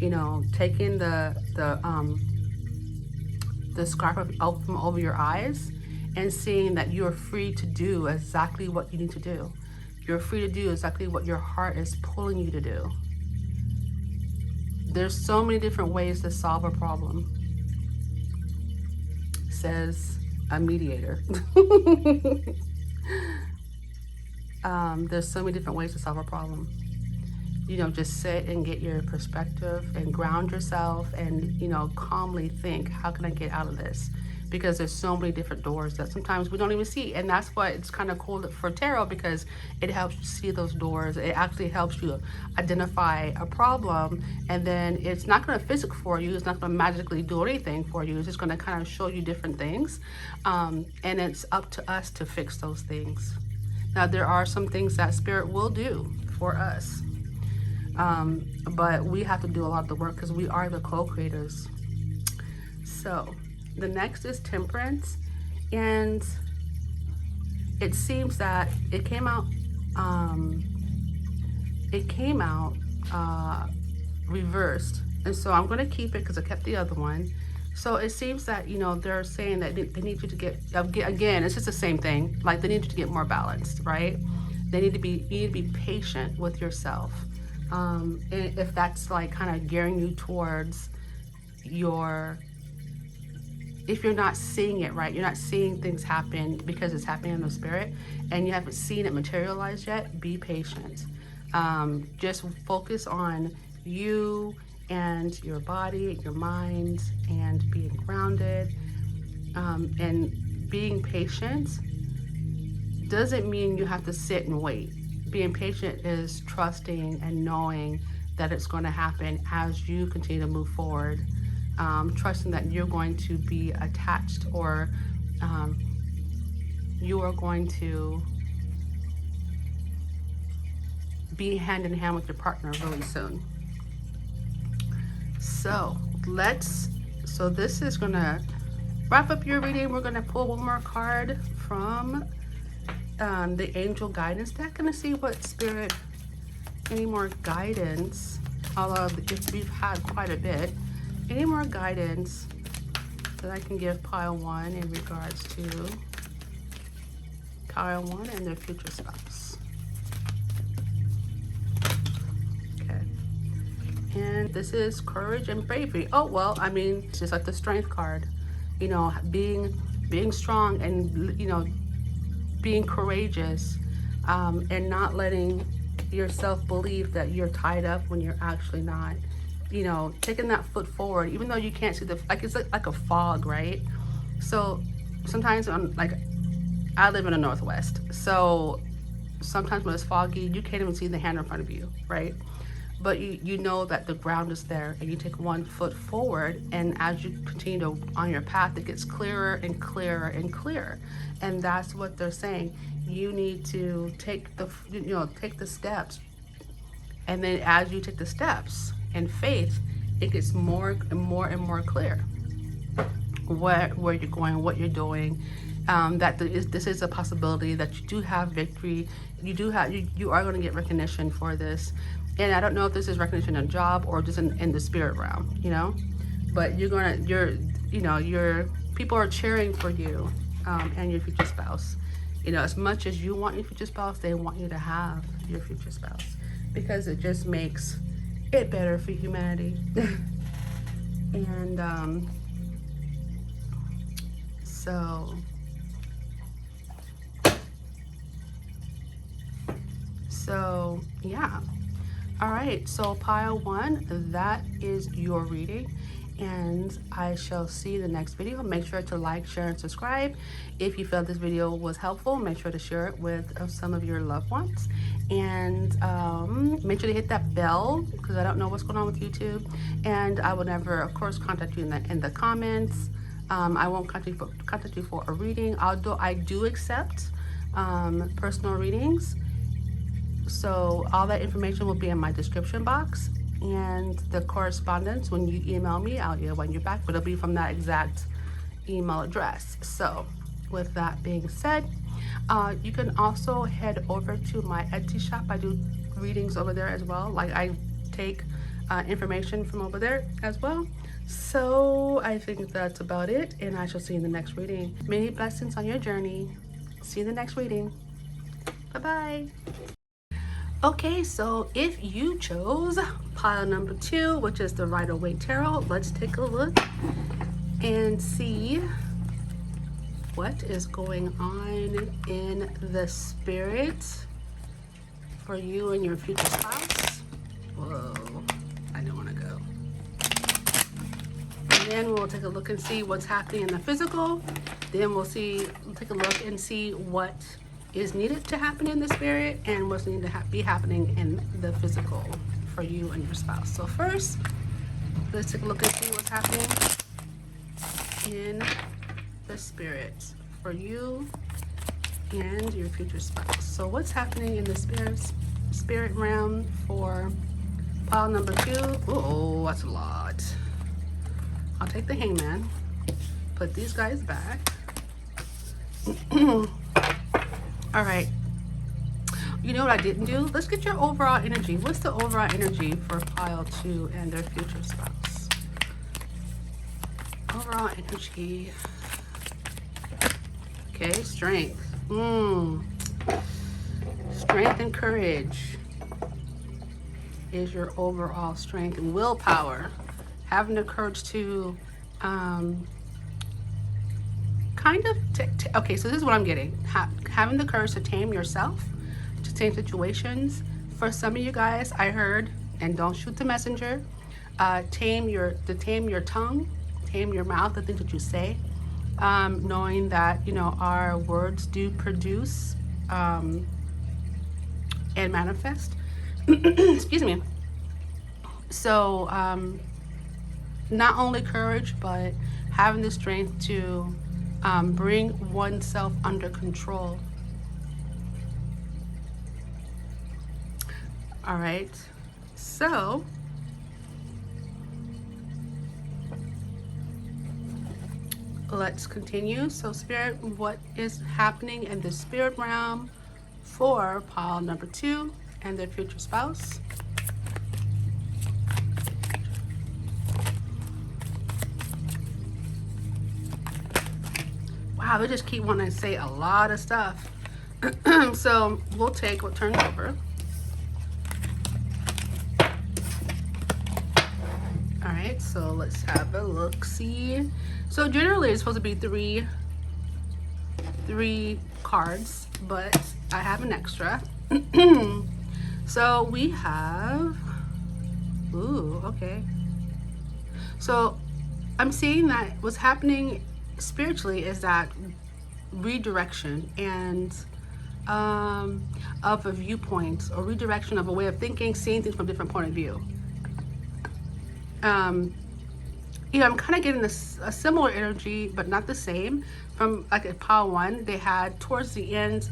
You know, taking the scarf out from over your eyes and seeing that you're free to do exactly what you need to do. You're free to do exactly what your heart is pulling you to do. There's so many different ways to solve a problem, says a mediator. There's so many different ways to solve a problem. You know, just sit and get your perspective and ground yourself and, you know, calmly think, how can I get out of this? Because there's so many different doors that sometimes we don't even see. And that's why it's kind of cool for tarot, because it helps you see those doors. It actually helps you identify a problem, and then it's not going to physic for you. It's not going to magically do anything for you. It's just going to kind of show you different things. And it's up to us to fix those things. Now, there are some things that Spirit will do for us. But we have to do a lot of the work because we are the co-creators. So the next is Temperance, and it seems that it came out reversed, and so I'm going to keep it because I kept the other one. So it seems that, you know, they're saying that they need you to get, again, it's just the same thing, like they need you to get more balanced, right? You need to be patient with yourself. And if that's like kind of gearing you towards if you're not seeing it right, you're not seeing things happen because it's happening in the spirit and you haven't seen it materialize yet, be patient. Just focus on you and your body, your mind, and being grounded. And being patient doesn't mean you have to sit and wait. Being patient is trusting and knowing that it's going to happen as you continue to move forward. Trusting that you're going to be attached, or you are going to be hand in hand with your partner really soon. So this is going to wrap up your reading. We're going to pull one more card from the Angel Guidance deck and to see what Spirit, any more guidance, although we've had quite a bit, any more guidance that I can give pile one in regards to pile one and their future spouse. Okay. And this is Courage and Bravery. Oh, well, I mean, it's just like the Strength card, you know, being strong and, you know, being courageous, and not letting yourself believe that you're tied up when you're actually not. You know, taking that foot forward, even though you can't see it's like a fog, right? So sometimes I live in the Northwest, so sometimes when it's foggy, you can't even see the hand in front of you, right? But you know that the ground is there, and you take one foot forward, and as you continue on your path, it gets clearer and clearer and clearer. And that's what they're saying. You need to take the steps, and then as you take the steps in faith, it gets more and more and more clear where you're going, what you're doing, that this is a possibility, that you do have victory. You are going to get recognition for this. And I don't know if this is recognition in a job or just in the spirit realm, you know, but your people are cheering for you, and your future spouse. You know, as much as you want your future spouse, they want you to have your future spouse, because it just makes it better for humanity. And so yeah. All right, so pile one, that is your reading, and I shall see you in the next video. Make sure to like, share, and subscribe. If you felt this video was helpful, make sure to share it with some of your loved ones, and make sure to hit that bell, because I don't know what's going on with YouTube, and I will never, of course, contact you in the comments. I won't contact you for a reading, although I do accept personal readings. So all that information will be in my description box, and the correspondence, when you email me, I'll email you back, but it'll be from that exact email address. So with that being said, you can also head over to my Etsy shop. I do readings over there as well. Like, I take information from over there as well. So I think that's about it, and I shall see you in the next reading. Many blessings on your journey. See you in the next reading. Bye-bye. Okay, so if you chose pile number 2, which is the Rider-Waite Tarot, let's take a look and see what is going on in the spirit for you and your future spouse. Whoa, I don't want to go. And then we'll take a look and see what's happening in the physical. Then we'll take a look and see what is needed to happen in the spirit and what's needed to be happening in the physical for you and your spouse. So first, let's take a look and see what's happening in the spirit for you and your future spouse. So what's happening in the spirit realm for pile number 2? Oh, that's a lot. I'll take the Hangman, put these guys back. All right, you know what I didn't do? Let's get your overall energy. What's the overall energy for pile 2 and their future spouse? Overall energy. Okay, strength. Strength and courage is your overall strength, and willpower. Having the courage to okay, so this is what I'm getting. Having the courage to tame yourself, to tame situations. For some of you guys, I heard, and don't shoot the messenger, tame your tongue, tame your mouth, the things that you say, knowing that, you know, our words do produce and manifest. Excuse me. So not only courage, but having the strength to bring oneself under control. All right, so let's continue. So spirit, what is happening in the spirit realm for pile number 2 and their future spouse? Wow, they just keep wanting to say a lot of stuff. So we'll take what turned over. All right, so let's have a look. See, so generally it's supposed to be three cards, but I have an extra. So we have, ooh, okay. So I'm seeing that what's happening spiritually is that redirection and of a viewpoint, or redirection of a way of thinking, seeing things from a different point of view. You know, I'm kind of getting a similar energy, but not the same, from like at pile 1 they had towards the end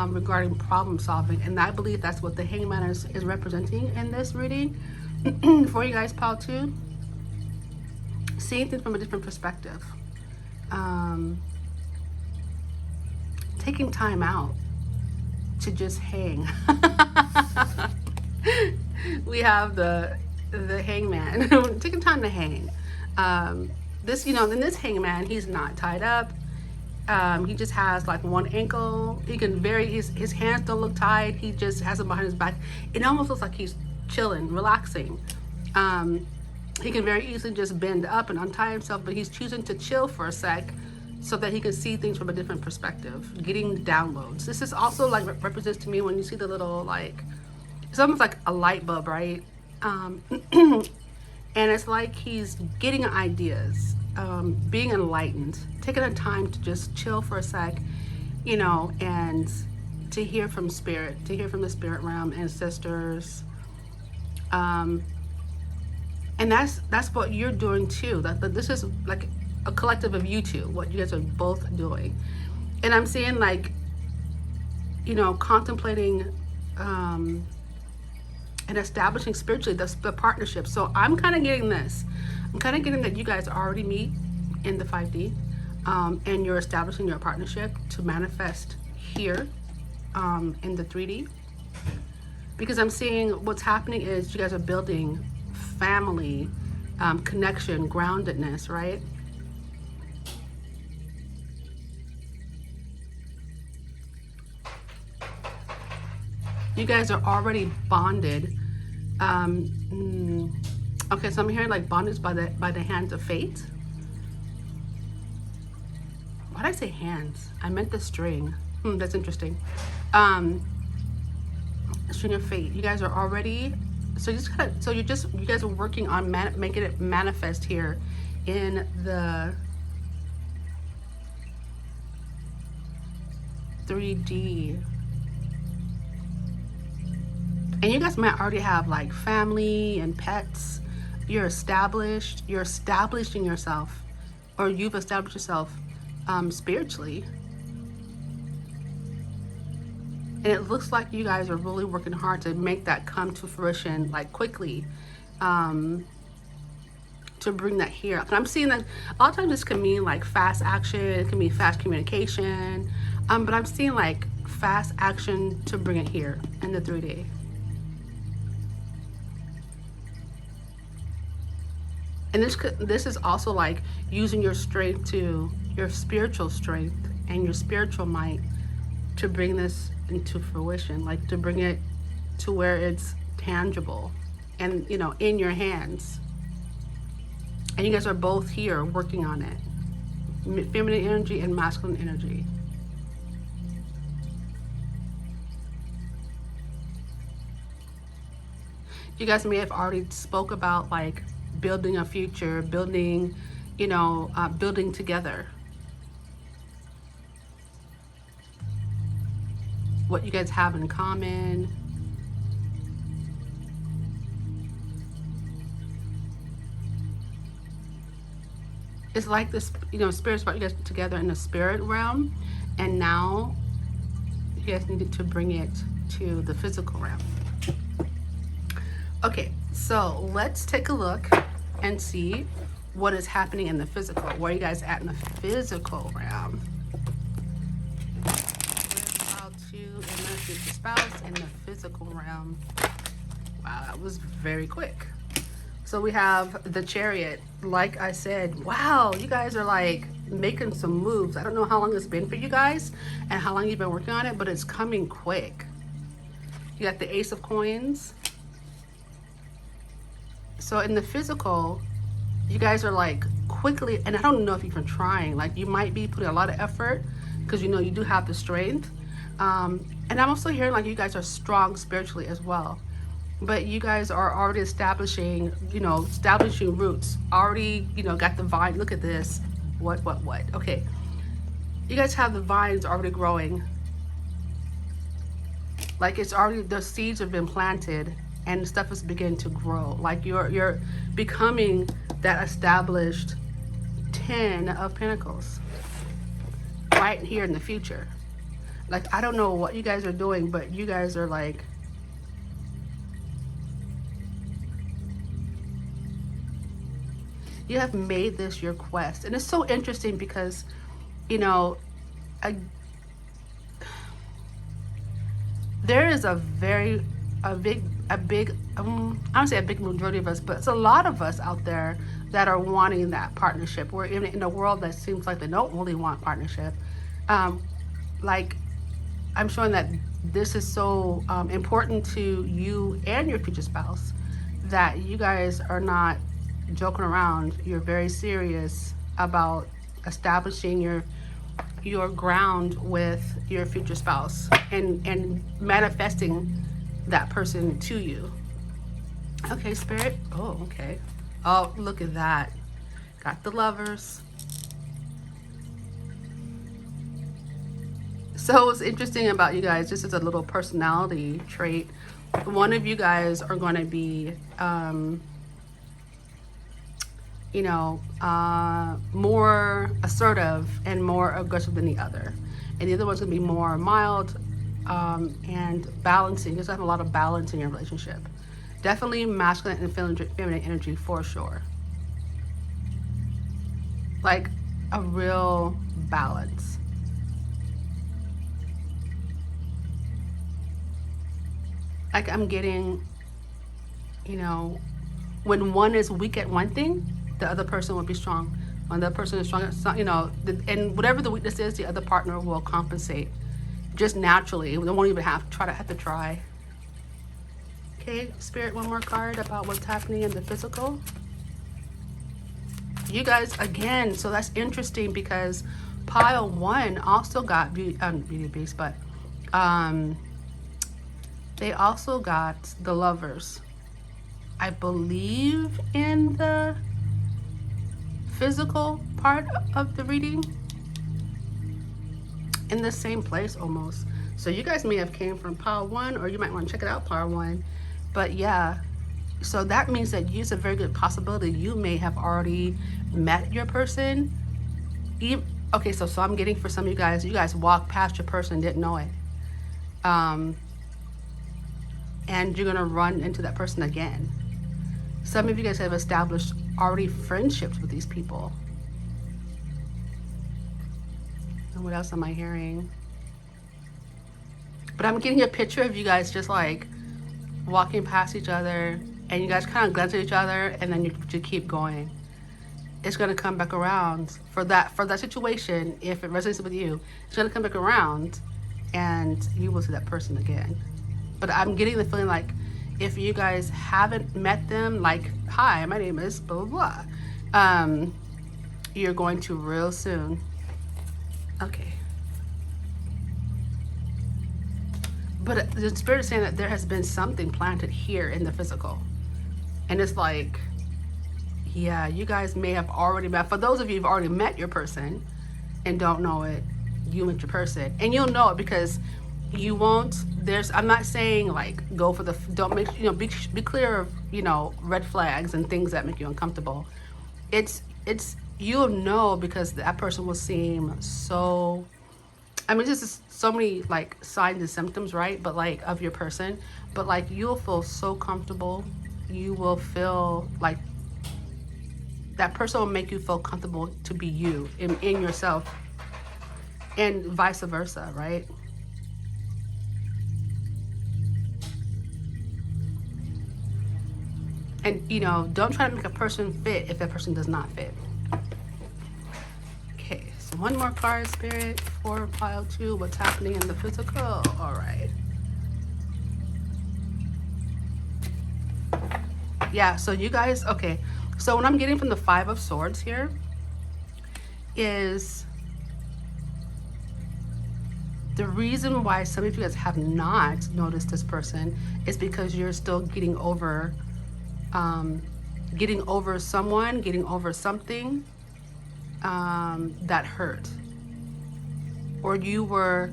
regarding problem solving, and I believe that's what the Hangman is representing in this reading. For you guys, pile 2, seeing things from a different perspective. taking time out to just hang. We have the hangman taking time to hang. This, you know, in this hangman, he's not tied up. He just has like one ankle. He can his hands don't look tied. He just has them behind his back. It almost looks like he's chilling, relaxing. He can very easily just bend up and untie himself, but he's choosing to chill for a sec so that he can see things from a different perspective, getting downloads. This is also like represents to me when you see the little, like, it's almost like a light bulb, right? And it's like he's getting ideas, being enlightened, taking the time to just chill for a sec, you know, and to hear from spirit, to hear from the spirit realm, ancestors. And that's what you're doing too. That this is like a collective of you two, what you guys are both doing. And I'm seeing, like, you know, contemplating and establishing spiritually the partnership. So I'm kind of getting this. I'm kind of getting that you guys already meet in the 5D, and you're establishing your partnership to manifest here in the 3D. Because I'm seeing what's happening is you guys are building family, connection, groundedness, right? You guys are already bonded. Okay, so I'm hearing like bondage by the hands of fate. Why did I say hands? I meant the string. That's interesting. String of fate. You guys are already. So you guys are working on making it manifest here in the 3D. And you guys might already have like family and pets. You're established. You're establishing yourself, or you've established yourself spiritually. And it looks like you guys are really working hard to make that come to fruition, like quickly, to bring that here. And I'm seeing that a lot of times this can mean like fast action, it can be fast communication, but I'm seeing like fast action to bring it here in the 3D. And this is also like using your strength, to your spiritual strength and your spiritual might, to bring this into fruition, like to bring it to where it's tangible and, you know, in your hands. And you guys are both here working on it. Feminine energy and masculine energy. You guys may have already spoke about like building a future, building, you know, building together. What you guys have in common. It's like this, you know, spirits brought you guys together in the spirit realm, and now you guys needed to bring it to the physical realm. Okay, so let's take a look and see what is happening in the physical. Where are you guys at in the physical realm? How to immerse your spouse in the physical realm. Wow, that was very quick. So we have the Chariot. Like I said, wow, you guys are like making some moves. I don't know how long it's been for you guys and how long you've been working on it, but it's coming quick. You got the Ace of Coins. So in the physical, you guys are like quickly, and I don't know if you've been trying, like you might be putting a lot of effort because you know you do have the strength. And I'm also hearing like you guys are strong spiritually as well. But you guys are already establishing, you know, establishing roots. Already, you know, got the vine. Look at this. What? Okay. You guys have the vines already growing. Like it's already, the seeds have been planted and stuff is beginning to grow. Like you're becoming that established 10 of Pentacles right here in the future. Like, I don't know what you guys are doing, but you guys are like, you have made this your quest. And it's so interesting because, you know, there is a big I don't say a big majority of us, but it's a lot of us out there that are wanting that partnership. We're in a world that seems like they don't really want partnership. Like, I'm showing that this is so important to you and your future spouse, that you guys are not joking around. You're very serious about establishing your ground with your future spouse, and manifesting that person to you. Okay, Spirit. Oh, okay. Oh, look at that. Got the Lovers. So what's interesting about you guys, just as a little personality trait, one of you guys are going to be, more assertive and more aggressive than the other. And the other one's going to be more mild and balancing. Just have a lot of balance in your relationship. Definitely masculine and feminine energy for sure. Like a real balance. Like I'm getting, when one is weak at one thing, the other person will be strong. When the other person is strong at and whatever the weakness is, the other partner will compensate just naturally. They won't even have to try. Okay, Spirit, one more card about what's happening in the physical. You guys, again, so that's interesting because pile 1 also got beauty beast, but they also got the Lovers. I believe in the physical part of the reading, in the same place almost. So you guys may have came from pile 1, or you might want to check it out, pile 1. But yeah, so that means that it's a very good possibility you may have already met your person. Okay, so I'm getting, for some of you guys walked past your person and didn't know it. And you're gonna run into that person again. Some of you guys have established already friendships with these people. And what else am I hearing? But I'm getting a picture of you guys just like walking past each other, and you guys kind of glance at each other, and then you keep going. It's gonna come back around for that situation. If it resonates with you, it's gonna come back around, and you will see that person again. But I'm getting the feeling like if you guys haven't met them, like, hi, my name is blah blah blah, you're going to real soon. Okay. But the Spirit is saying that there has been something planted here in the physical. And it's like, yeah, you guys may have already met. For those of you who've already met your person and don't know it, you met your person. And you'll know it because you won't, I'm not saying like go for don't make, be clear of, red flags and things that make you uncomfortable. You'll know because that person will seem so, just so many like signs and symptoms, right? But like of your person, but like you'll feel so comfortable. You will feel like that person will make you feel comfortable to be you in yourself, and vice versa, right? And don't try to make a person fit if that person does not fit. Okay, so one more card, Spirit, for pile 2. What's happening in the physical? All right. Yeah, so you guys, okay. So what I'm getting from the 5 of Swords here is the reason why some of you guys have not noticed this person is because you're still getting over someone, getting over something that hurt. Or you were,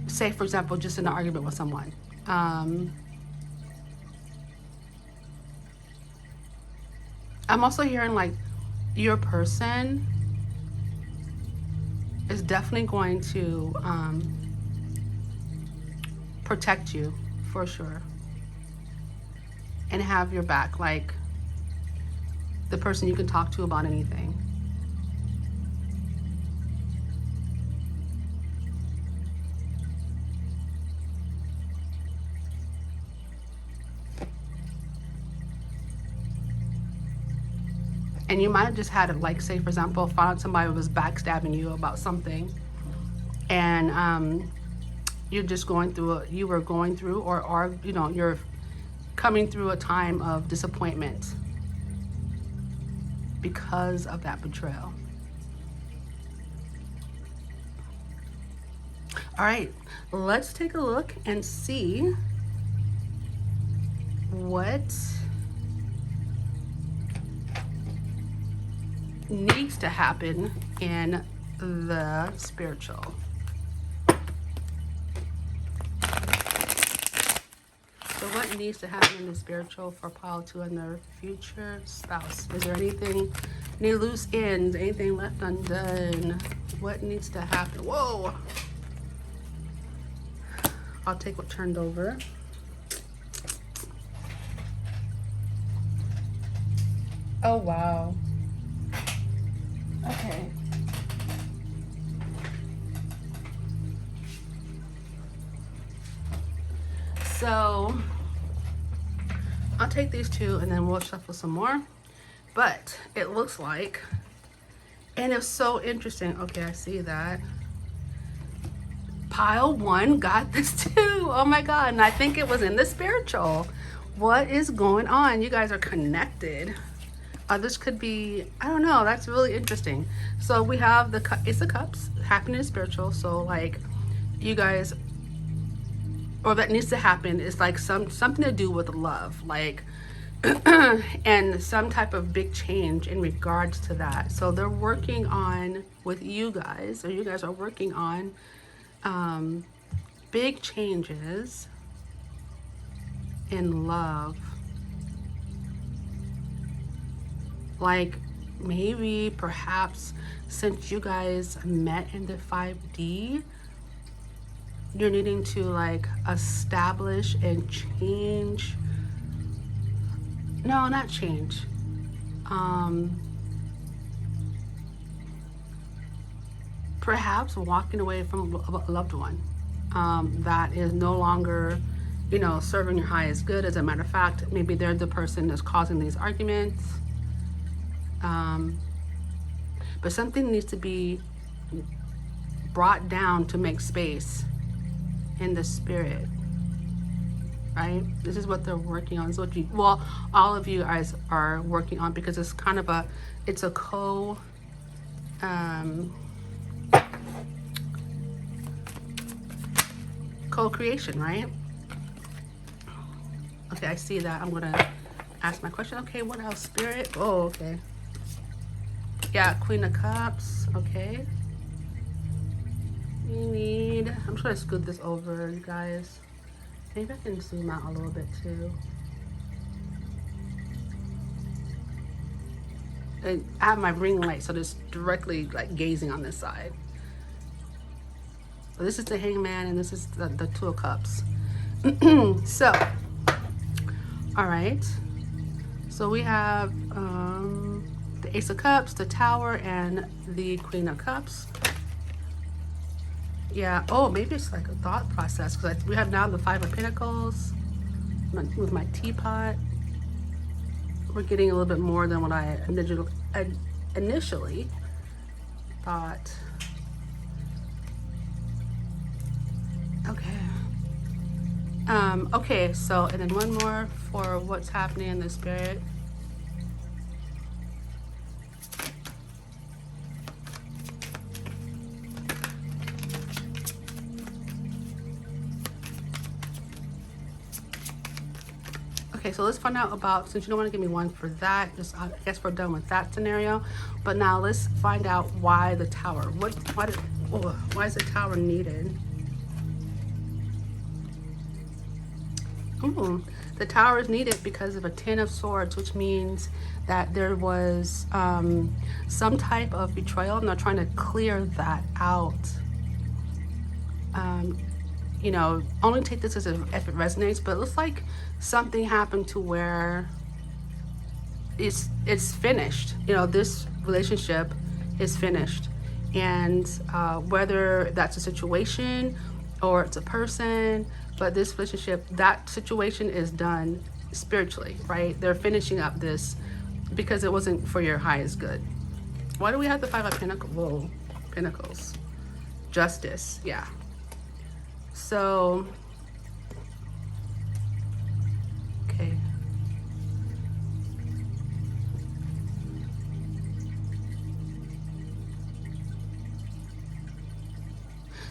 say for example, just in an argument with someone. I'm also hearing like your person is definitely going to protect you for sure and have your back, like the person you can talk to about anything. And you might have just had it, like, say for example, found somebody was backstabbing you about something, and you're just going through you were going through, or you know, you're coming through a time of disappointment because of that betrayal. All right, let's take a look and see what needs to happen in the spiritual. So what needs to happen in the spiritual for pile 2 and their future spouse? Is there anything, any loose ends, anything left undone? What needs to happen? Whoa! I'll take what turned over. Oh, wow. Okay. So I'll take these 2 and then we'll shuffle some more. But it looks like, and it's so interesting. Okay, I see that. Pile 1 got this too. Oh my God. And I think it was in the spiritual. What is going on? You guys are connected. This could be, I don't know. That's really interesting. So we have the Ace of Cups happening in spiritual. So like you guys, or that needs to happen is like something to do with love, like and some type of big change in regards to that. So they're working on with you guys, or you guys are working on big changes in love. Like maybe perhaps since you guys met in the 5D, you're needing to like establish and change. No, not change. Perhaps walking away from a loved one that is no longer, you know, serving your highest good. As a matter of fact, maybe they're the person that's causing these arguments. But something needs to be brought down to make space in the spirit, right? This is what they're working on. So well, all of you guys are working on, because it's kind of a, it's a co-creation, right? Okay, I see that. I'm gonna ask my question. Okay, what else, spirit? Oh, okay. Yeah, Queen of Cups. Okay. You need, I'm just gonna scoot this over, you guys. Maybe I can zoom out a little bit too. And I have my ring light, so it's directly like gazing on this side. So this is the Hangman, and this is the 2 of Cups. So, all right. So we have the Ace of Cups, the Tower, and the Queen of Cups. Yeah. Oh, maybe it's like a thought process, because we have now the 5 of Pentacles with my teapot. We're getting a little bit more than what I initially thought. Okay. Okay, so, and then one more for what's happening in the spirit. Okay, so let's find out about, since you don't want to give me one for that, just I guess we're done with that scenario. But now let's find out why the Tower. Why is the Tower needed? Ooh, the Tower is needed because of a 10 of Swords, which means that there was some type of betrayal, and they're trying to clear that out. You know, only take this as if it resonates, but it looks like something happened to where it's finished. You know, this relationship is finished, and whether that's a situation or it's a person, but this relationship, that situation is done spiritually, right? They're finishing up this because it wasn't for your highest good. Why do we have the Five of Pentacles? Justice, yeah. So, okay.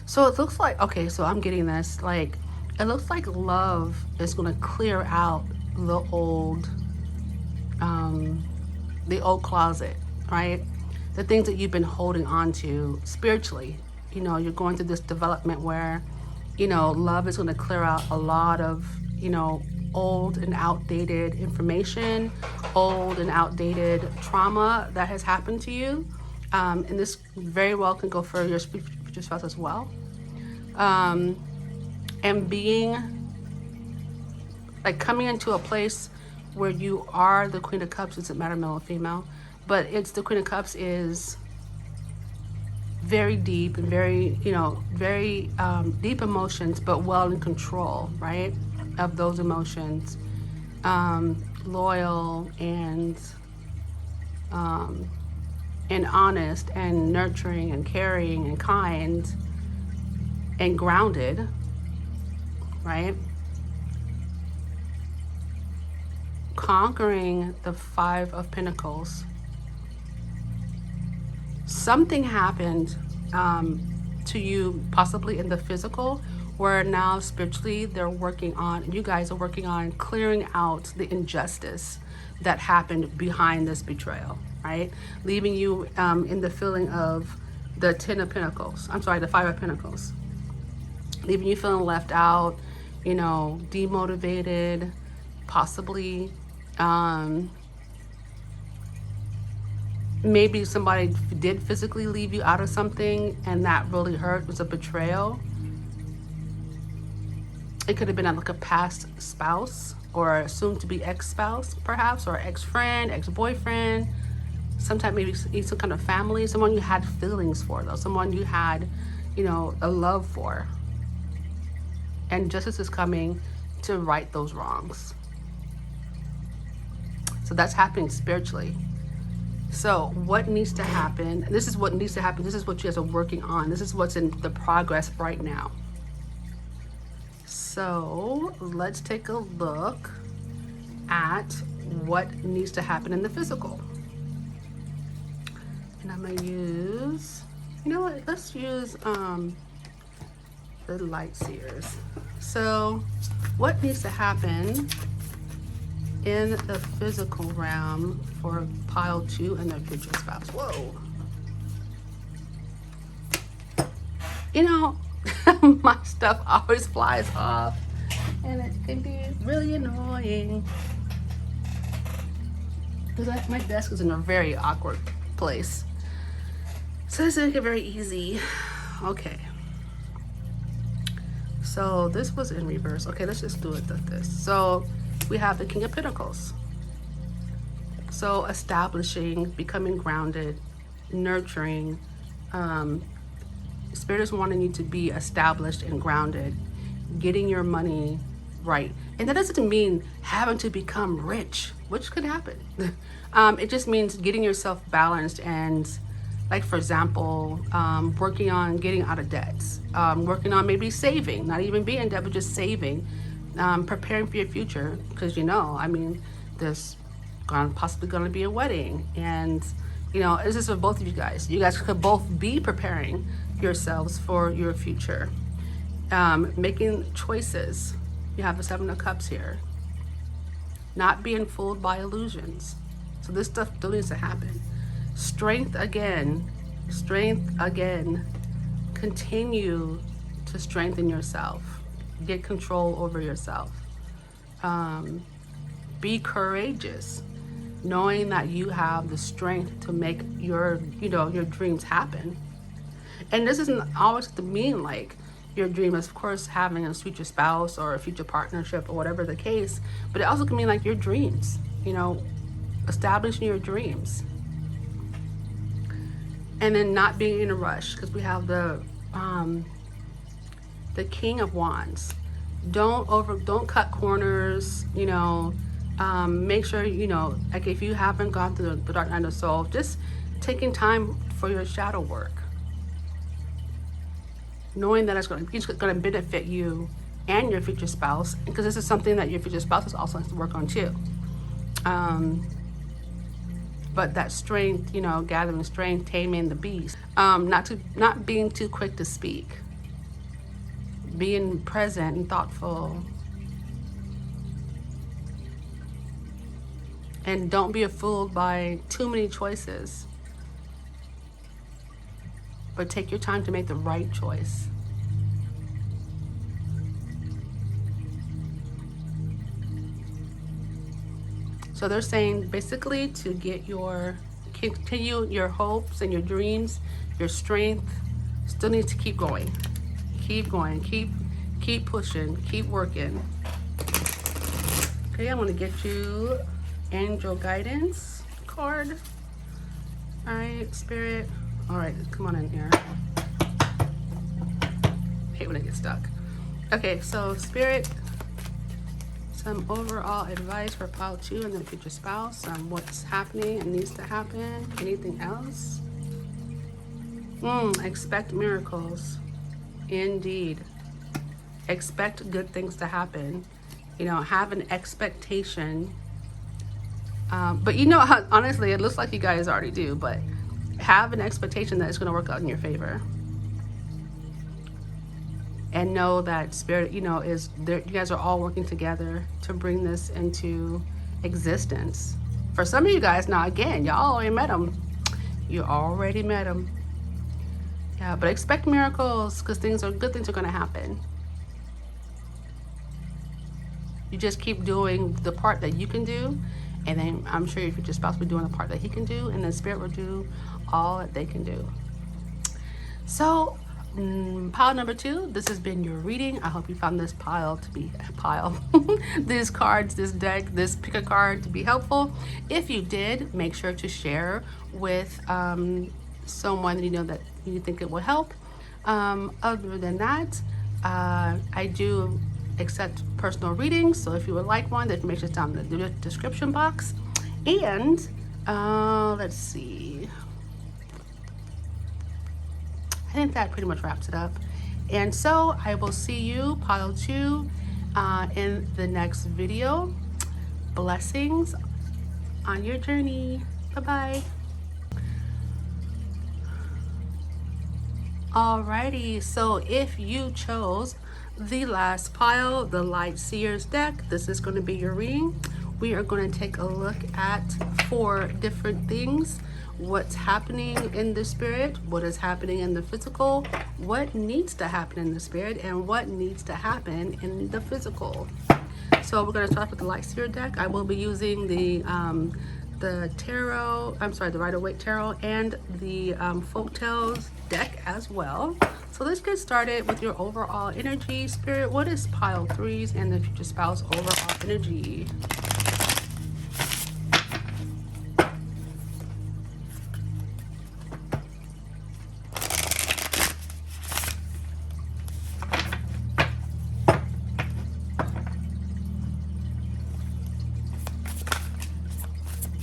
So it looks like, okay, so I'm getting this, like, it looks like love is going to clear out the old closet, right? The things that you've been holding on to spiritually. You know, you're going through this development where, you know, love is going to clear out a lot of, you know, old and outdated information, old and outdated trauma that has happened to you. And this very well can go for your future spouse as well. And being, like, coming into a place where you are the Queen of Cups. Doesn't matter male or female, but it's the Queen of Cups is very deep and very, you know, very deep emotions, but well in control, right, of those emotions. Loyal and honest and nurturing and caring and kind and grounded, right? Conquering the Five of Pentacles. Something happened to you, possibly in the physical, where now spiritually they're working on, you guys are working on clearing out the injustice that happened behind this betrayal, right? Leaving you in the feeling of the Ten of Pentacles. I'm sorry, the Five of Pentacles. Leaving you feeling left out, you know, demotivated, possibly. Maybe somebody did physically leave you out of something and that really hurt. It was a betrayal. It could have been like a past spouse or a soon-to-be ex-spouse, perhaps, or ex-friend, ex-boyfriend. Sometimes maybe some kind of family, someone you had feelings for, though, someone you had, you know, a love for. And justice is coming to right those wrongs. So that's happening spiritually. So what needs to happen? This is what needs to happen. This is what you guys are working on. This is what's in the progress right now. So let's take a look at what needs to happen in the physical. And I'm gonna use, you know what? Let's use the light seers. So what needs to happen in the physical realm for pile 2 and their future spouse? Whoa. You know, my stuff always flies off and it can be really annoying because my desk is in a very awkward place. So this doesn't get very easy. Okay. So this was in reverse. Okay, let's just do it like this. So we have the King of Pentacles. So establishing, becoming grounded, nurturing. Spirit is wanting you to be established and grounded, getting your money right. And that doesn't mean having to become rich, which could happen. It just means getting yourself balanced and, like, for example, working on getting out of debts, working on maybe saving, not even being in debt, but just saving, preparing for your future. Because, you know, I mean, there's possibly going to be a wedding. And, you know, this is for both of you guys. You guys could both be preparing yourselves for your future. Making choices. You have the Seven of Cups here. Not being fooled by illusions. So this stuff still needs to happen. Strength again. Strength again. Continue to strengthen yourself. Get control over yourself. Be courageous, knowing that you have the strength to make your, you know, your dreams happen. And this isn't always to mean like your dream is, of course, having a future spouse or a future partnership or whatever the case, but it also can mean like your dreams, you know, establishing your dreams. And then not being in a rush, because we have the King of Wands. Don't cut corners, you know, Make sure, you know, like if you haven't gone through the dark night of the soul, just taking time for your shadow work, knowing that it's going to benefit you and your future spouse, because this is something that your future spouse is also has to work on too. But that strength, you know, gathering strength, taming the beast, not being too quick to speak, being present and thoughtful, and don't be fooled by too many choices, but take your time to make the right choice. So they're saying basically to continue your hopes and your dreams, your strength, still needs to keep going. Keep going, keep pushing, keep working. Okay, I'm gonna get you angel guidance card. All right, spirit. All right, come on in here. I hate when I get stuck. Okay, so spirit, some overall advice for pile 2 and the future spouse on what's happening and needs to happen. Anything else? Expect miracles. Indeed. Expect good things to happen. You know, have an expectation. But you know, honestly, it looks like you guys already do, but have an expectation that it's going to work out in your favor. And know that spirit, you know, is there. You guys are all working together to bring this into existence. For some of you guys, now again, y'all already met them. You already met them. Yeah, but expect miracles, because good things are going to happen. You just keep doing the part that you can do, and then I'm sure your future spouse will be doing the part that he can do, and the spirit will do all that they can do. So pile number 2, this has been your reading. I hope you found this these cards, this deck, this pick a card to be helpful. If you did, make sure to share with someone that you know that you think it will help. Other than that, I do accept personal readings, so if you would like one, the information is down in the description box. And let's see, I think that pretty much wraps it up. And so I will see you, pile 2, in the next video. Blessings on your journey. Bye-bye. Alrighty, so if you chose the last pile, the Light Seers deck, this is going to be your reading. We are going to take a look at 4 different things. What's happening in the spirit, what is happening in the physical, what needs to happen in the spirit, and what needs to happen in the physical. So we're going to start with the Light Seer deck. I will be using the tarot, the Rider-Waite tarot, and the Folk Tales deck as well. So let's get started with your overall energy. Spirit, what is pile 3's and the future spouse overall energy?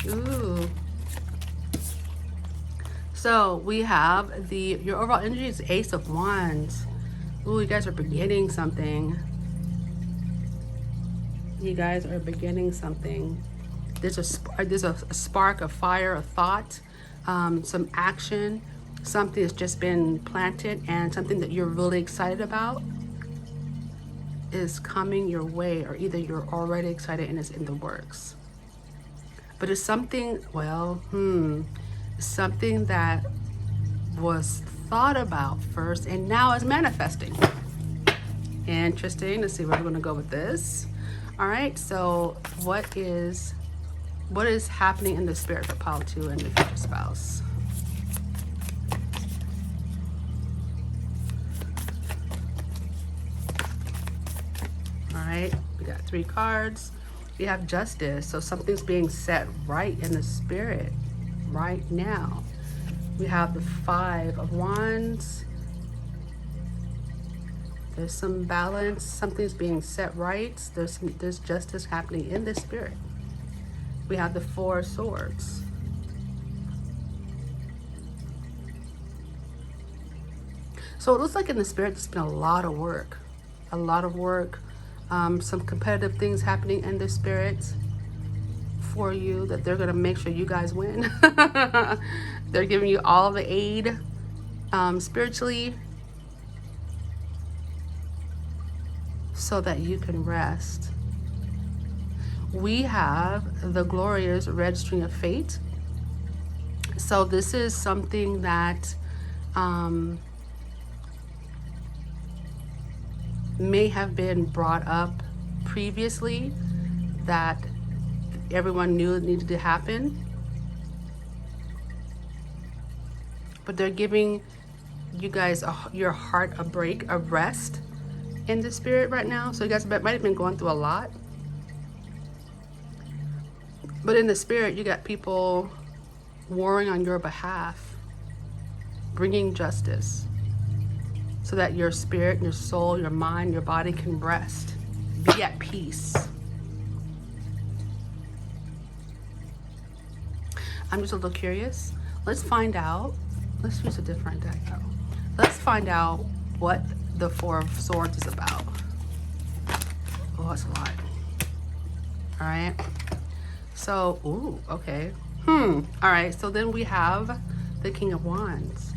Ooh. So we have your overall energy is Ace of Wands. Ooh, you guys are beginning something. You guys are beginning something. There's a spark of fire, a thought, some action, something that's just been planted, and something that you're really excited about is coming your way, or either you're already excited and it's in the works. But it's something, something that was thought about first and now is manifesting. Interesting. Let's see where we're going to go with this. All right, so what is happening in the spirit for pile 2 and the future spouse? All right, we got 3 cards. We have Justice, so something's being set right in the spirit right now. We have the 5 of Wands. There's some balance, something's being set right. There's justice happening in the spirit. We have the Four of Swords. So it looks like in the spirit, there's been a lot of work. A lot of work. Some competitive things happening in the spirit for you that they're going to make sure you guys win. They're giving you all the aid spiritually so that you can rest. We have the glorious red string of fate. So this is something that may have been brought up previously that everyone knew it needed to happen. But they're giving you guys your heart a break, a rest in the spirit right now. So you guys might have been going through a lot. But in the spirit, you got people warring on your behalf, bringing justice so that your spirit, your soul, your mind, your body can rest, be at peace. I'm just a little curious. Let's find out. Let's use a different deck though. Let's find out what the Four of Swords is about. Oh, that's a lot. All right. So, ooh, okay. All right, so then we have the King of Wands.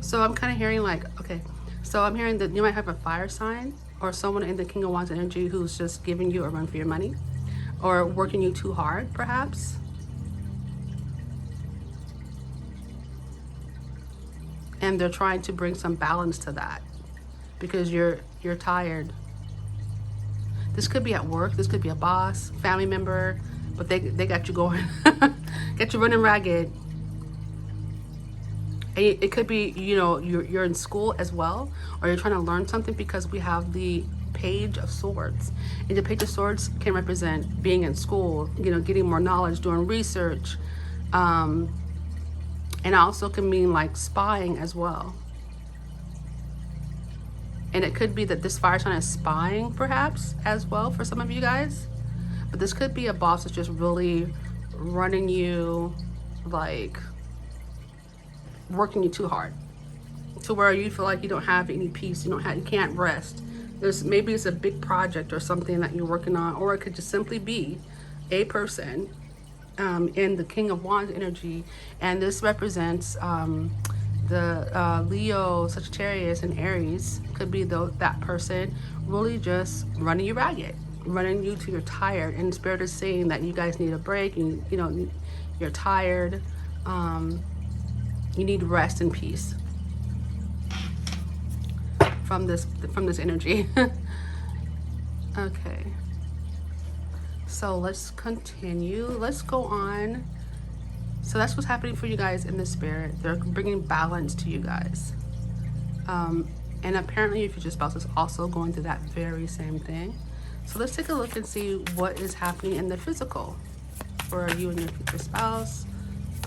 So I'm kind of hearing like, okay, so I'm hearing that you might have a fire sign or someone in the King of Wands energy who's just giving you a run for your money or working you too hard, perhaps. And they're trying to bring some balance to that because you're tired. This could be at work, this could be a boss, family member, but they got you going, got you running ragged. And it could be, you know, you're in school as well, or you're trying to learn something because we have the Page of Swords. And the Page of Swords can represent being in school, you know, getting more knowledge, doing research. And also can mean like spying as well. And it could be that this fire sign is spying perhaps as well for some of you guys. But this could be a boss that's just really running you, like working you too hard to where you feel like you don't have any peace, you can't rest. Maybe it's a big project or something that you're working on, or it could just simply be a person in the King of Wands energy. And this represents the Leo, Sagittarius, and Aries. Could be that person really just running you ragged, running you till you're tired. And Spirit is saying that you guys need a break. You know, you're tired. You need rest and peace from this energy. Okay. So let's continue. Let's go on. So that's what's happening for you guys in the spirit. They're bringing balance to you guys. And apparently your future spouse is also going through that very same thing. So let's take a look and see what is happening in the physical for you and your future spouse.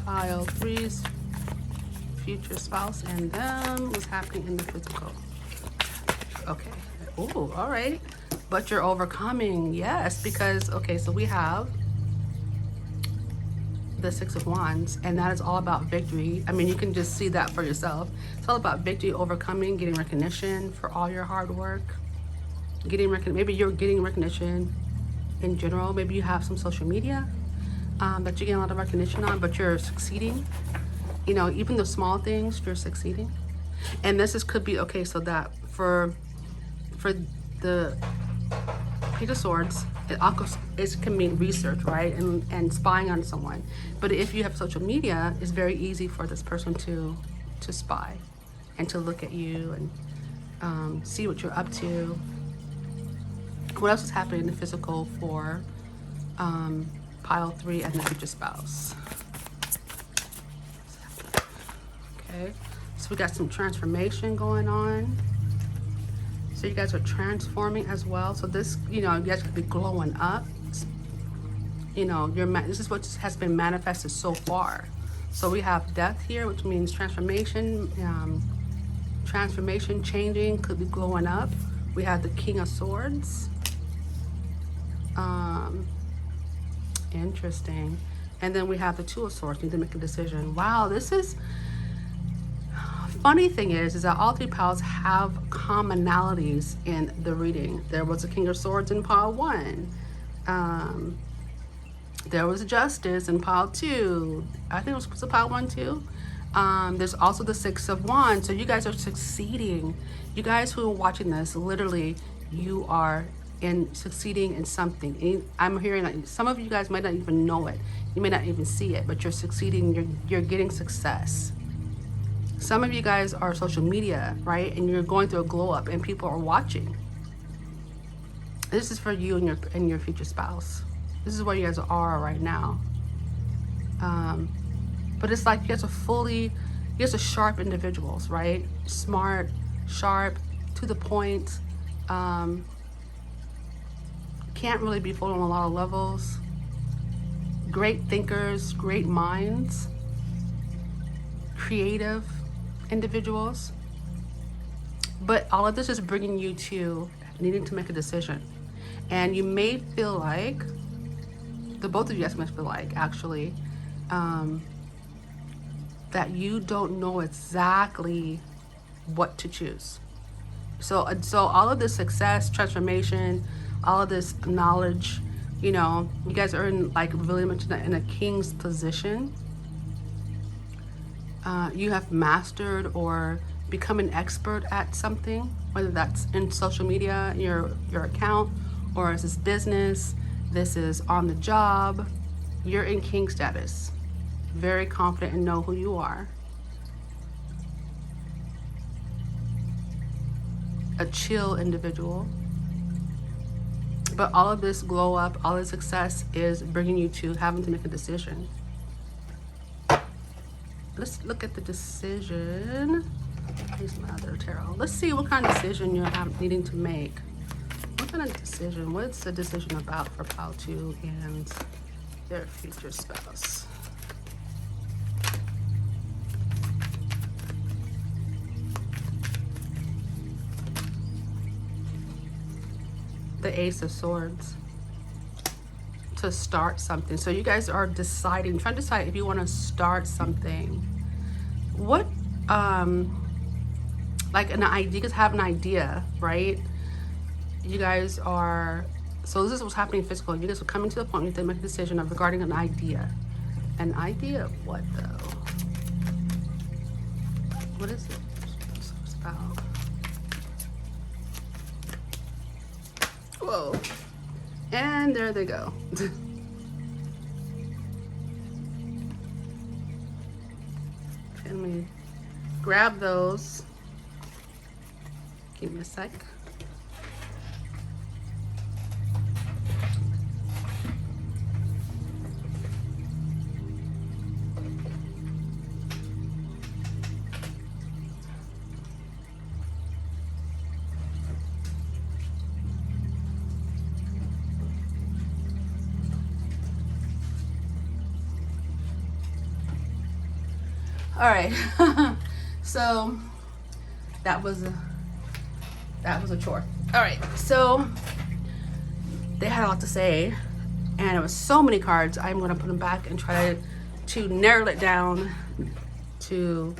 Pile 3's future spouse and them. What's happening in the physical? Okay. Oh, all right. But you're overcoming. Yes, because, okay, so we have the Six of Wands, and that is all about victory. I mean, you can just see that for yourself. It's all about victory, overcoming, getting recognition for all your hard work. Maybe you're getting recognition in general. Maybe you have some social media that you're getting a lot of recognition on, but you're succeeding. You know, even the small things, you're succeeding. And this could be, okay, so that for the Page of Swords, it can mean research, right? And spying on someone. But if you have social media, it's very easy for this person to spy and to look at you and see what you're up to. What else is happening in the physical for pile 3 and the future spouse? Okay, so we got some transformation going on. So you guys are transforming as well. So this, you know, you guys could be glowing up. You know, this is what has been manifested so far. So we have death here, which means transformation, changing, could be glowing up. We have the King of Swords. Interesting. And then we have the Two of Swords, need to make a decision. Wow, this is, funny thing is that all three piles have commonalities in the reading. There was a King of Swords in pile 1. There was a Justice in pile 2. I think it was pile 1 too. There's also the Six of Wands. So you guys are succeeding. You guys who are watching this, literally, you are succeeding in something. I'm hearing that some of you guys might not even know it. You may not even see it, but you're succeeding. You're getting success. Some of you guys are social media, right? And you're going through a glow up, and people are watching. This is for you and your future spouse. This is where you guys are right now. But it's like you guys are sharp individuals, right? Smart, sharp, to the point. Can't really be fooled on a lot of levels. Great thinkers, great minds, creative individuals. But all of this is bringing you to needing to make a decision. And you may feel like, the both of you guys must feel like, actually, that you don't know exactly what to choose. So all of this success, transformation, all of this knowledge, you know, you guys are in like really much in a king's position. You have mastered or become an expert at something, whether that's in social media, your account, or is this business, this is on the job. You're in king status, very confident and know who you are. A chill individual. But all of this glow up, all this success is bringing you to having to make a decision. Let's look at the decision. Here's my other tarot. Let's see what kind of decision you're needing to make. What kind of decision? What's the decision about for pile 2 and their future spouse? The Ace of Swords. To start something. So you guys are deciding, trying to decide if you want to start something. What, like an idea, you guys have an idea, right? You guys are, so this is what's happening physically. You guys are coming to the point where you have to make a decision of regarding an idea. An idea of what though? What is it? What's it about? Whoa. And there they go. Let me grab those. Give me a sec. All right. So that was a chore. All right, so they had a lot to say, and it was so many cards. I'm going to put them back and try to narrow it down to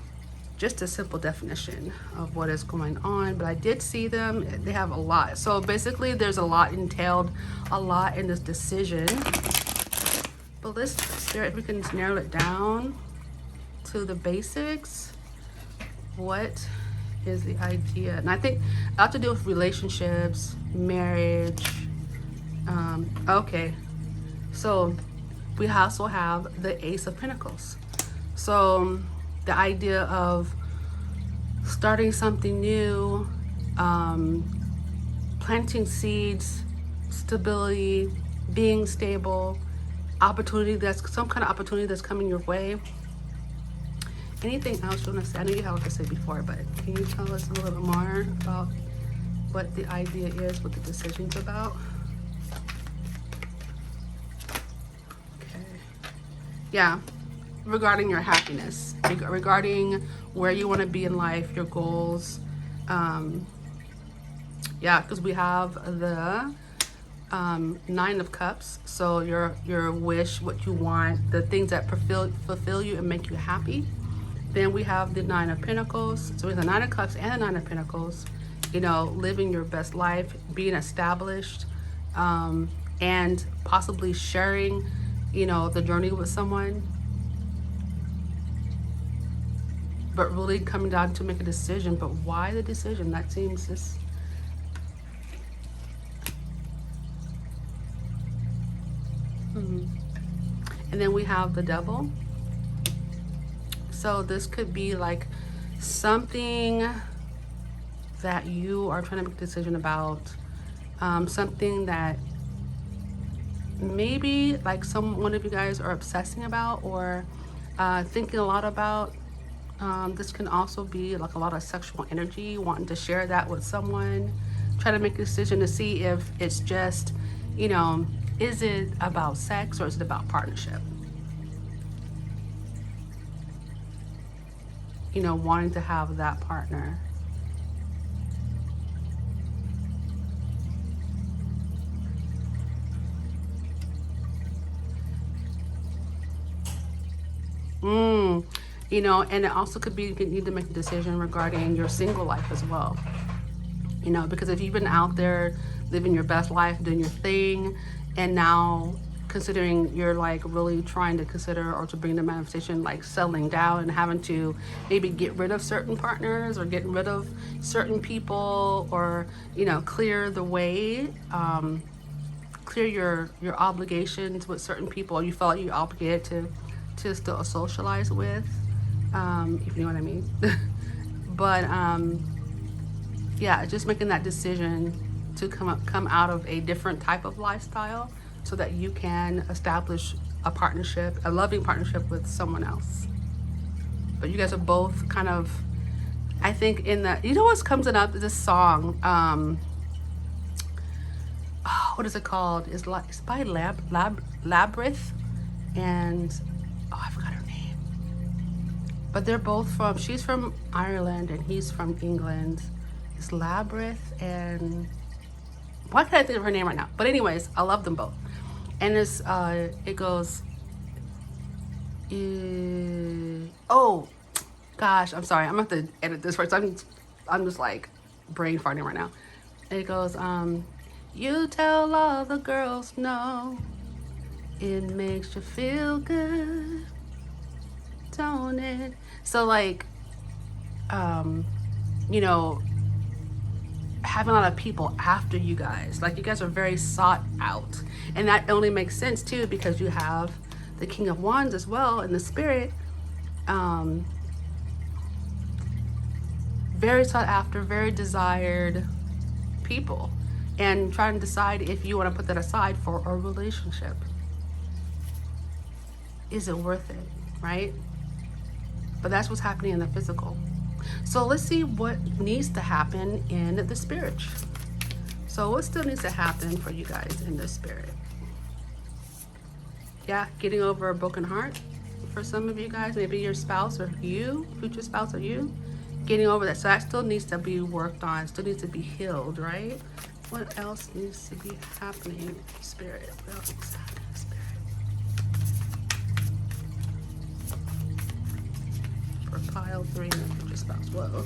just a simple definition of what is going on. But I did see them. They have a lot. So basically there's a lot entailed, a lot in this decision. But let's see if we can narrow it down to the basics. What is the idea? And I think I have to do with relationships, marriage. Okay, so we also have the Ace of Pentacles. So the idea of starting something new, planting seeds, stability, being stable, opportunity, that's some kind of opportunity that's coming your way. Anything else you want to say? I know you have what to say before, but can you tell us a little bit more about what the idea is, what the decision's about? Okay. Yeah, regarding your happiness, regarding where you want to be in life, your goals. Yeah, because we have the Nine of Cups. So your wish, what you want, the things that fulfill you and make you happy. Then we have the Nine of Pentacles. So we have the Nine of Cups and the Nine of Pentacles. You know, living your best life, being established, and possibly sharing, you know, the journey with someone. But really coming down to make a decision. But why the decision? That seems just... And then we have the Devil. So this could be like something that you are trying to make a decision about, something that maybe like one of you guys are obsessing about or thinking a lot about. This can also be like a lot of sexual energy, wanting to share that with someone, try to make a decision to see if it's just, you know, is it about sex or is it about partnership? You know, wanting to have that partner. You know, and it also could be you need to make a decision regarding your single life as well. You know, because if you've been out there living your best life, doing your thing, and now considering you're like really trying to consider or to bring the manifestation, like settling down and having to maybe get rid of certain partners or getting rid of certain people, or, you know, clear the way, clear your obligations with certain people you felt you obligated to still socialize with, if you know what I mean. But yeah, just making that decision to come out of a different type of lifestyle so that you can establish a partnership, a loving partnership with someone else. But you guys are both kind of, I think, in the, you know what's comes up, this song, what is it called? It's by Labyrinth, and I forgot her name. But they're both from, she's from Ireland and he's from England. It's Labyrinth, and why can't I think of her name right now? But anyways, I love them both. And it's it goes, oh gosh, I'm sorry, I'm gonna have to edit this first. I'm just like brain farting right now. It goes, you tell all the girls no, it makes you feel good, don't it? So like, you know, having a lot of people after you guys, like you guys are very sought out, and that only makes sense too because you have the King of Wands as well in the spirit. Very sought after, very desired people, and trying to decide if you want to put that aside for a relationship. Is it worth it, right? But that's what's happening in the physical. So let's see what needs to happen in the spirit. So what still needs to happen for you guys in the spirit? Yeah, getting over a broken heart for some of you guys, maybe your spouse or you, future spouse or you, getting over that. So that still needs to be worked on, still needs to be healed, right? What else needs to be happening in spirit? What else needs to happen in spirit? For pile 3 and future spouse. Whoa.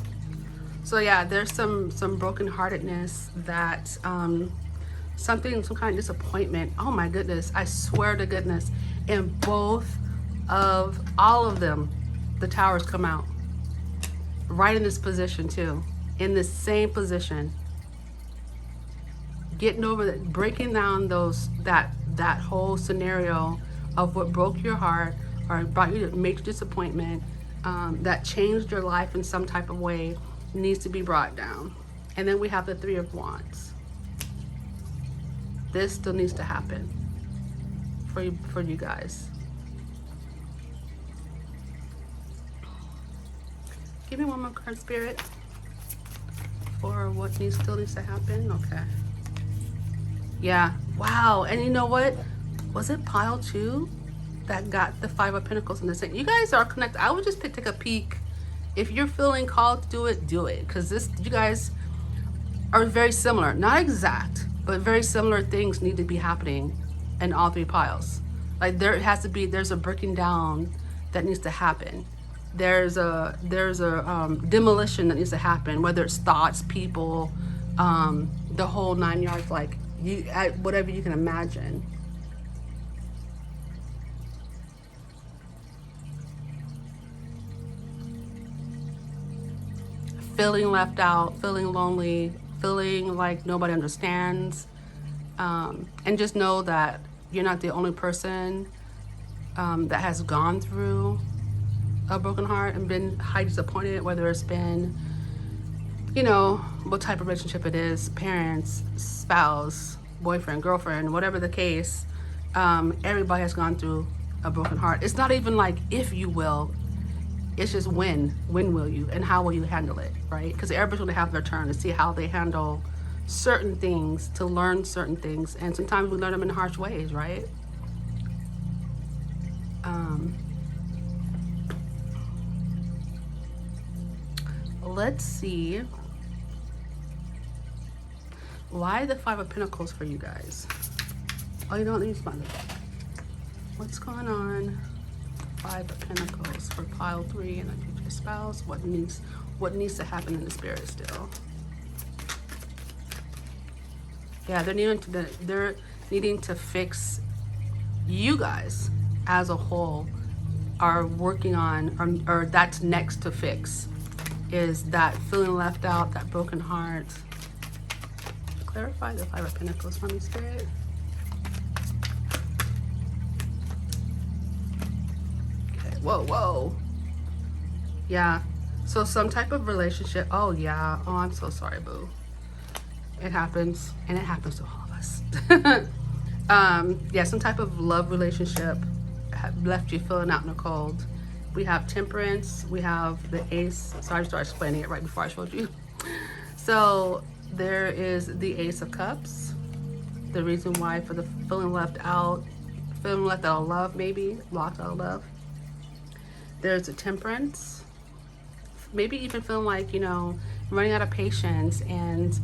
So yeah, there's some brokenheartedness that some kind of disappointment. Oh my goodness, I swear to goodness, in all of them, the towers come out. Right in this position too, in this same position. Getting over that, breaking down that whole scenario of what broke your heart or brought you to major disappointment, that changed your life in some type of way, needs to be brought down. And then we have the 3 of Wands. This still needs to happen for you guys. Give me one more card, Spirit, for what still needs to happen. Okay. Yeah. Wow. And you know what? Was it pile 2 that got the 5 of Pentacles in the same? You guys are connected. I would just take a peek. If you're feeling called to do it, do it. Because you guys are very similar. Not exact, but very similar things need to be happening in all three piles. Like there's a breaking down that needs to happen. There's a demolition that needs to happen, whether it's thoughts, people, the whole 9 yards, like whatever you can imagine. Feeling left out, feeling lonely, feeling like nobody understands, and just know that you're not the only person that has gone through a broken heart and been highly disappointed, whether it's been, what type of relationship it is, parents, spouse, boyfriend, girlfriend, whatever the case. Everybody has gone through a broken heart. It's not even like if you will, it's just when will you, and how will you handle it, right? Because everybody's going to have their turn to see how they handle certain things, to learn certain things, and sometimes we learn them in harsh ways, right? Let's see. Why the Five of Pentacles for you guys? Oh, you don't need to find it. What's going on? Five of Pentacles for pile 3 and a future spouse. What needs to happen in the spirit still? Yeah, they're needing to fix. You guys as a whole are working on, or that's next to fix, is that feeling left out, that broken heart. Clarify the Five of Pentacles for me, Spirit. Okay, whoa. Yeah, so some type of relationship. Oh yeah, oh I'm so sorry, boo. It happens, and it happens to all of us. Yeah, some type of love relationship left you feeling out in the cold. We have Temperance, we have the Ace. Sorry, I started explaining it right before I showed you. So there is the Ace of Cups. The reason why for the feeling left out of love, maybe locked out of love. There's a Temperance. Maybe even feeling like, running out of patience, and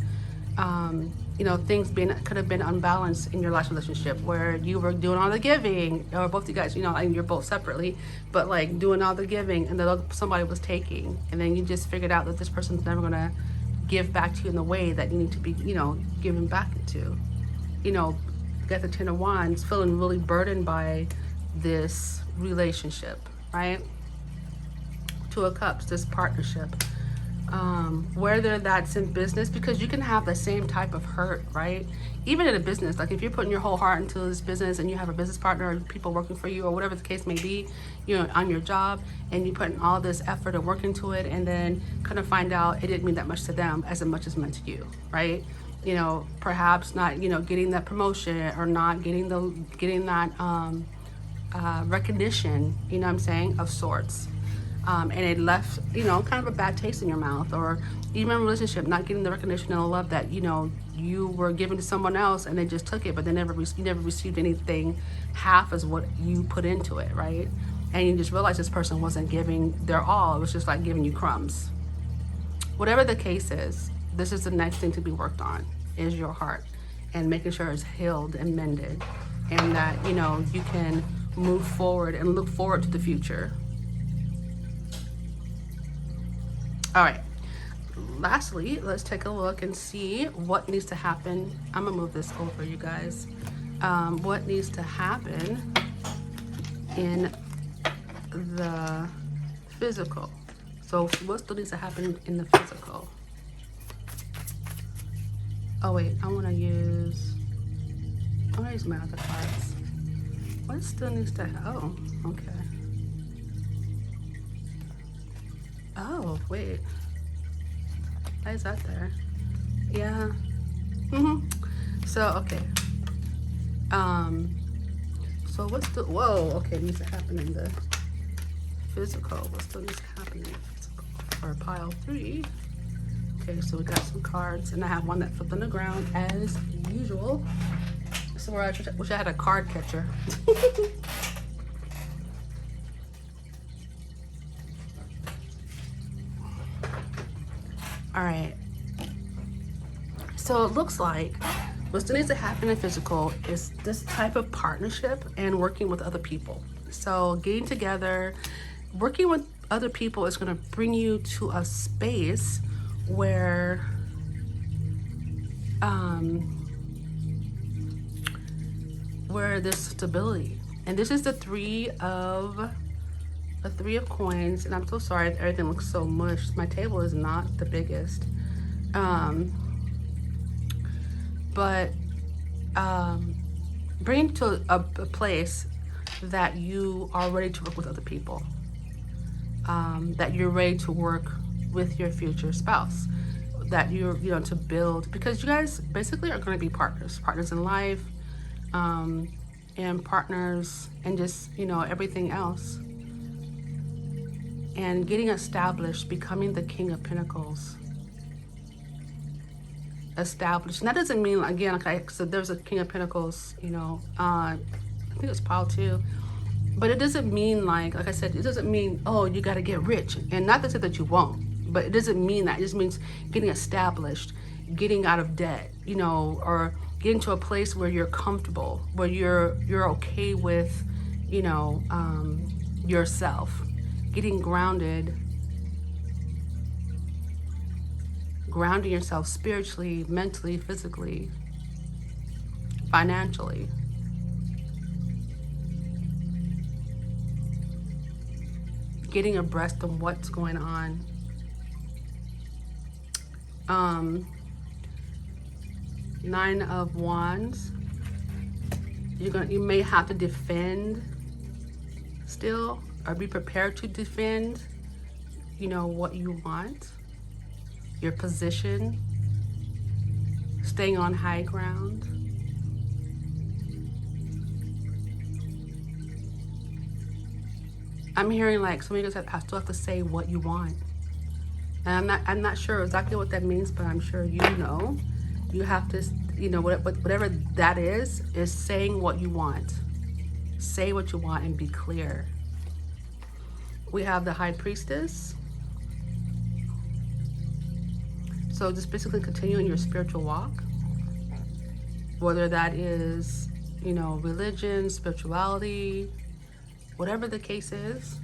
things could have been unbalanced in your last relationship, where you were doing all the giving, or both of you guys, and you're both separately, but like doing all the giving, and then somebody was taking, and then you just figured out that this person's never gonna give back to you in the way that you need to be, given back to. Got the Ten of Wands, feeling really burdened by this relationship, right? Two of Cups, this partnership. Whether that's in business, because you can have the same type of hurt, right? Even in a business, like if you're putting your whole heart into this business and you have a business partner or people working for you or whatever the case may be, on your job, and you putting all this effort and work into it, and then kind of find out it didn't mean that much to them as much as it meant to you, right? Perhaps not, getting that promotion, or not getting that recognition, what I'm saying, of sorts. And it left, kind of a bad taste in your mouth, or even in a relationship, not getting the recognition and the love that, you were giving to someone else, and they just took it, but they never received anything half as what you put into it, right? And you just realize this person wasn't giving their all. It was just like giving you crumbs. Whatever the case is, this is the next thing to be worked on, is your heart, and making sure it's healed and mended, and that, you can move forward and look forward to the future. All right, lastly, let's take a look and see what needs to happen. I'm gonna move this over, you guys. What needs to happen in the physical? So what still needs to happen in the physical? Oh wait, I wanna use my other cards. What still needs to happen? Oh, okay. Oh, wait. Why is that there? Yeah. So, okay. So what's the, okay, needs to happen in the physical. What still needs to happen in the physical? For pile 3. Okay, so we got some cards, and I have one that flipped on the ground as usual. So I wish I had a card catcher. All right, so it looks like what still needs to happen in physical is this type of partnership and working with other people. So getting together, working with other people is going to bring you to a space where there's stability. And this is the three of coins. And I'm so sorry if everything looks so mushed. My table is not the biggest. But bring to a place that you are ready to work with other people, that you're ready to work with your future spouse, that you're, to build, because you guys basically are going to be partners in life, and partners and just, everything else. And getting established, becoming the King of Pentacles. Established. And that doesn't mean, again, so there's a King of Pentacles, I think it's Pile too. But it doesn't mean like I said, it doesn't mean, oh, you got to get rich. And not to say that you won't, but it doesn't mean that. It just means getting established, getting out of debt, or getting to a place where you're comfortable, where you're okay with, yourself, getting grounding yourself spiritually, mentally, physically, financially. Getting abreast of what's going on. Nine of Wands. You may have to defend still, or be prepared to defend, what you want, your position, staying on high ground. I'm hearing like some of you guys still have to say what you want. And I'm not sure exactly what that means, but I'm sure you know. You have to, whatever that is saying what you want. Say what you want and be clear. We have the High Priestess. So just basically continuing your spiritual walk. Whether that is, religion, spirituality, whatever the case is.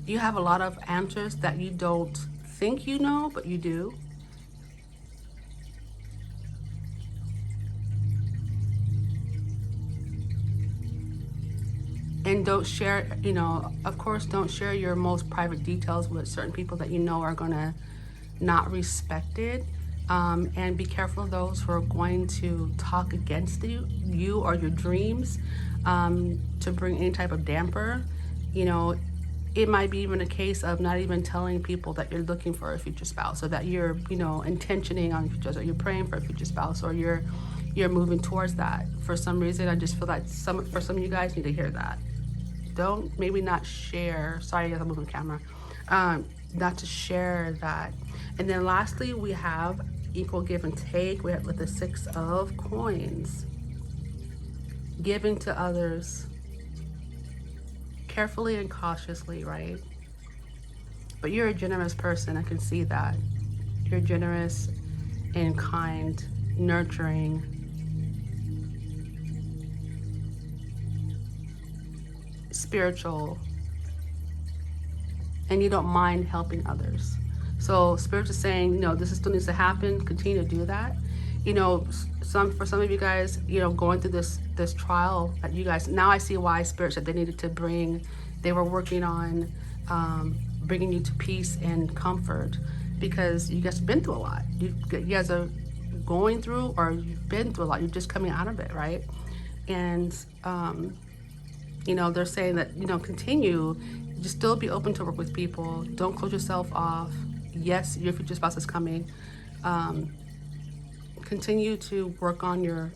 You have a lot of answers that you don't think you know, but you do. And don't share, of course, don't share your most private details with certain people that are gonna not respect it. And be careful of those who are going to talk against you or your dreams, to bring any type of damper. It might be even a case of not even telling people that you're looking for a future spouse, or that you're, intentioning on future, or you're praying for a future spouse, or you're moving towards that. For some reason, I just feel like for some of you guys need to hear that. Maybe not share. Sorry, I'm moving the camera. Not to share that. And then lastly, we have equal give and take. We have with the Six of Coins. Giving to others. Carefully and cautiously, right? But you're a generous person. I can see that. You're generous and kind, nurturing. Spiritual. And you don't mind helping others. So Spirit is saying, this still needs to happen. Continue to do that. For some of you guys, going through this trial that you guys, now I see why Spirit said they were working on bringing you to peace and comfort, because you guys have been through a lot. You guys are going through, or you've been through a lot. You're just coming out of it, right? And, they're saying that, continue, just still be open to work with people. Don't close yourself off. Yes, your future spouse is coming. Continue to work on your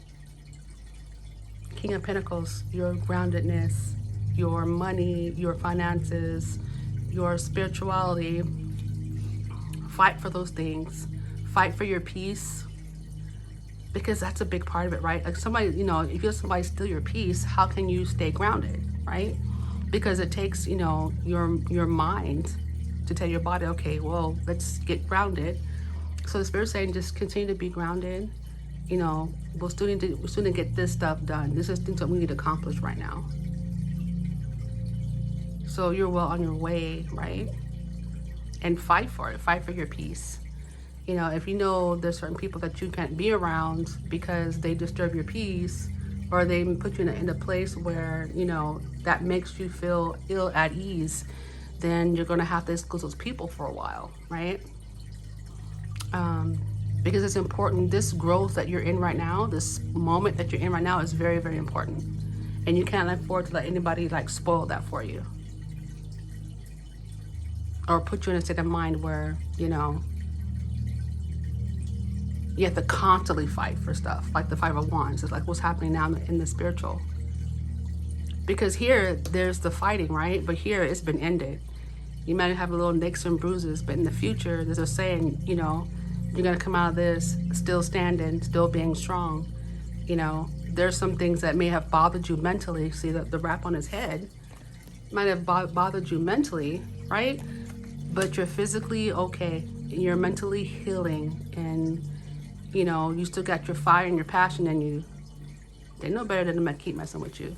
King of Pentacles, your groundedness, your money, your finances, your spirituality. Fight for those things. Fight for your peace, because that's a big part of it, right? Like somebody, if you let somebody steal your peace, how can you stay grounded, right? Because it takes, your mind to tell your body, okay, well, let's get grounded. So the Spirit's saying just continue to be grounded. You know, we're still need to get this stuff done. This is things that we need to accomplish right now. So you're well on your way, right? And fight for it. Fight for your peace. You know, if you know there's certain people that you can't be around because they disturb your peace, or they put you in a place where, you know, that makes you feel ill at ease, then you're going to have to exclude those people for a while, right? Because it's important. This growth that you're in right now, this moment that you're in right now is very, very important. And you can't afford to let anybody like spoil that for you. Or put you in a state of mind where, you know, you have to constantly fight for stuff, like the Five of Wands. It's like what's happening now in the spiritual. Because here, there's the fighting, right? But here, it's been ended. You might have a little nicks and bruises, but in the future, there's a saying, you know, you're going to come out of this still standing, still being strong. You know, there's some things that may have bothered you mentally. See the wrap on his head might have bothered you mentally, right? But you're physically okay. You're mentally healing, and you know, you still got your fire and your passion in you. They know better than to keep messing with you.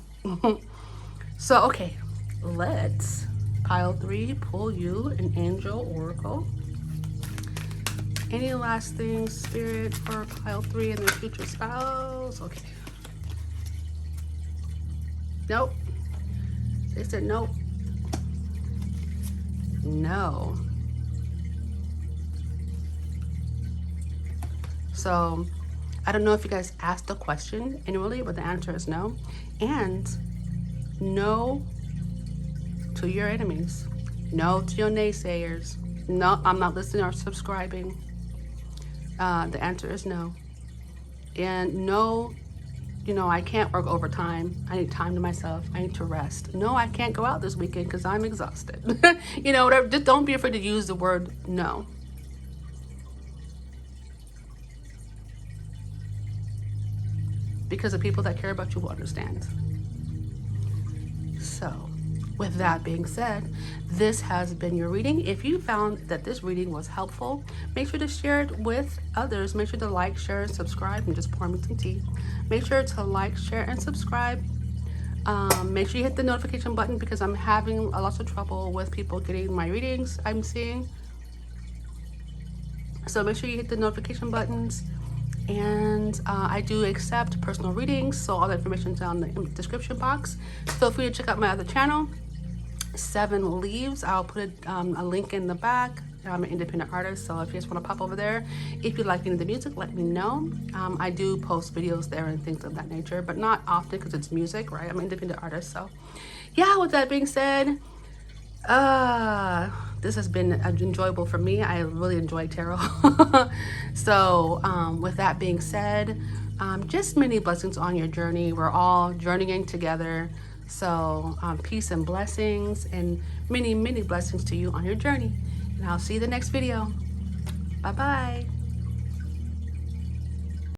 So, okay, let's pile 3, pull you an angel oracle. Any last things, Spirit, for pile 3 and their future spouse? Okay. Nope. They said nope. No. So I don't know if you guys asked the question annually, but the answer is no. And no to your enemies. No to your naysayers. No, I'm not listening or subscribing. The answer is no. And no, you know, I can't work overtime. I need time to myself. I need to rest. No, I can't go out this weekend because I'm exhausted. You know, whatever. Just don't be afraid to use the word no. Because the people that care about you will understand. So, with that being said, this has been your reading. If you found that this reading was helpful, make sure to share it with others. Make sure to like, share, and subscribe. And just pour me some tea. Make sure to like, share, and subscribe. Make sure you hit the notification button because I'm having a lot of trouble with people getting my readings I'm seeing. So make sure you hit the notification buttons. And I do accept personal readings, so all the information is down in the description box. Feel free to check out my other channel, Sevenleafs. I'll put a link in the back. I'm an independent artist, so if you just want to pop over there, if you like any of the music, let me know. I do post videos there and things of that nature, but not often because it's music, right? I'm an independent artist, so yeah. With that being said, this has been enjoyable for me. I really enjoy tarot. So with that being said, just many blessings on your journey. We're all journeying together. So peace and blessings, and many, many blessings to you on your journey. And I'll see you in the next video. Bye-bye.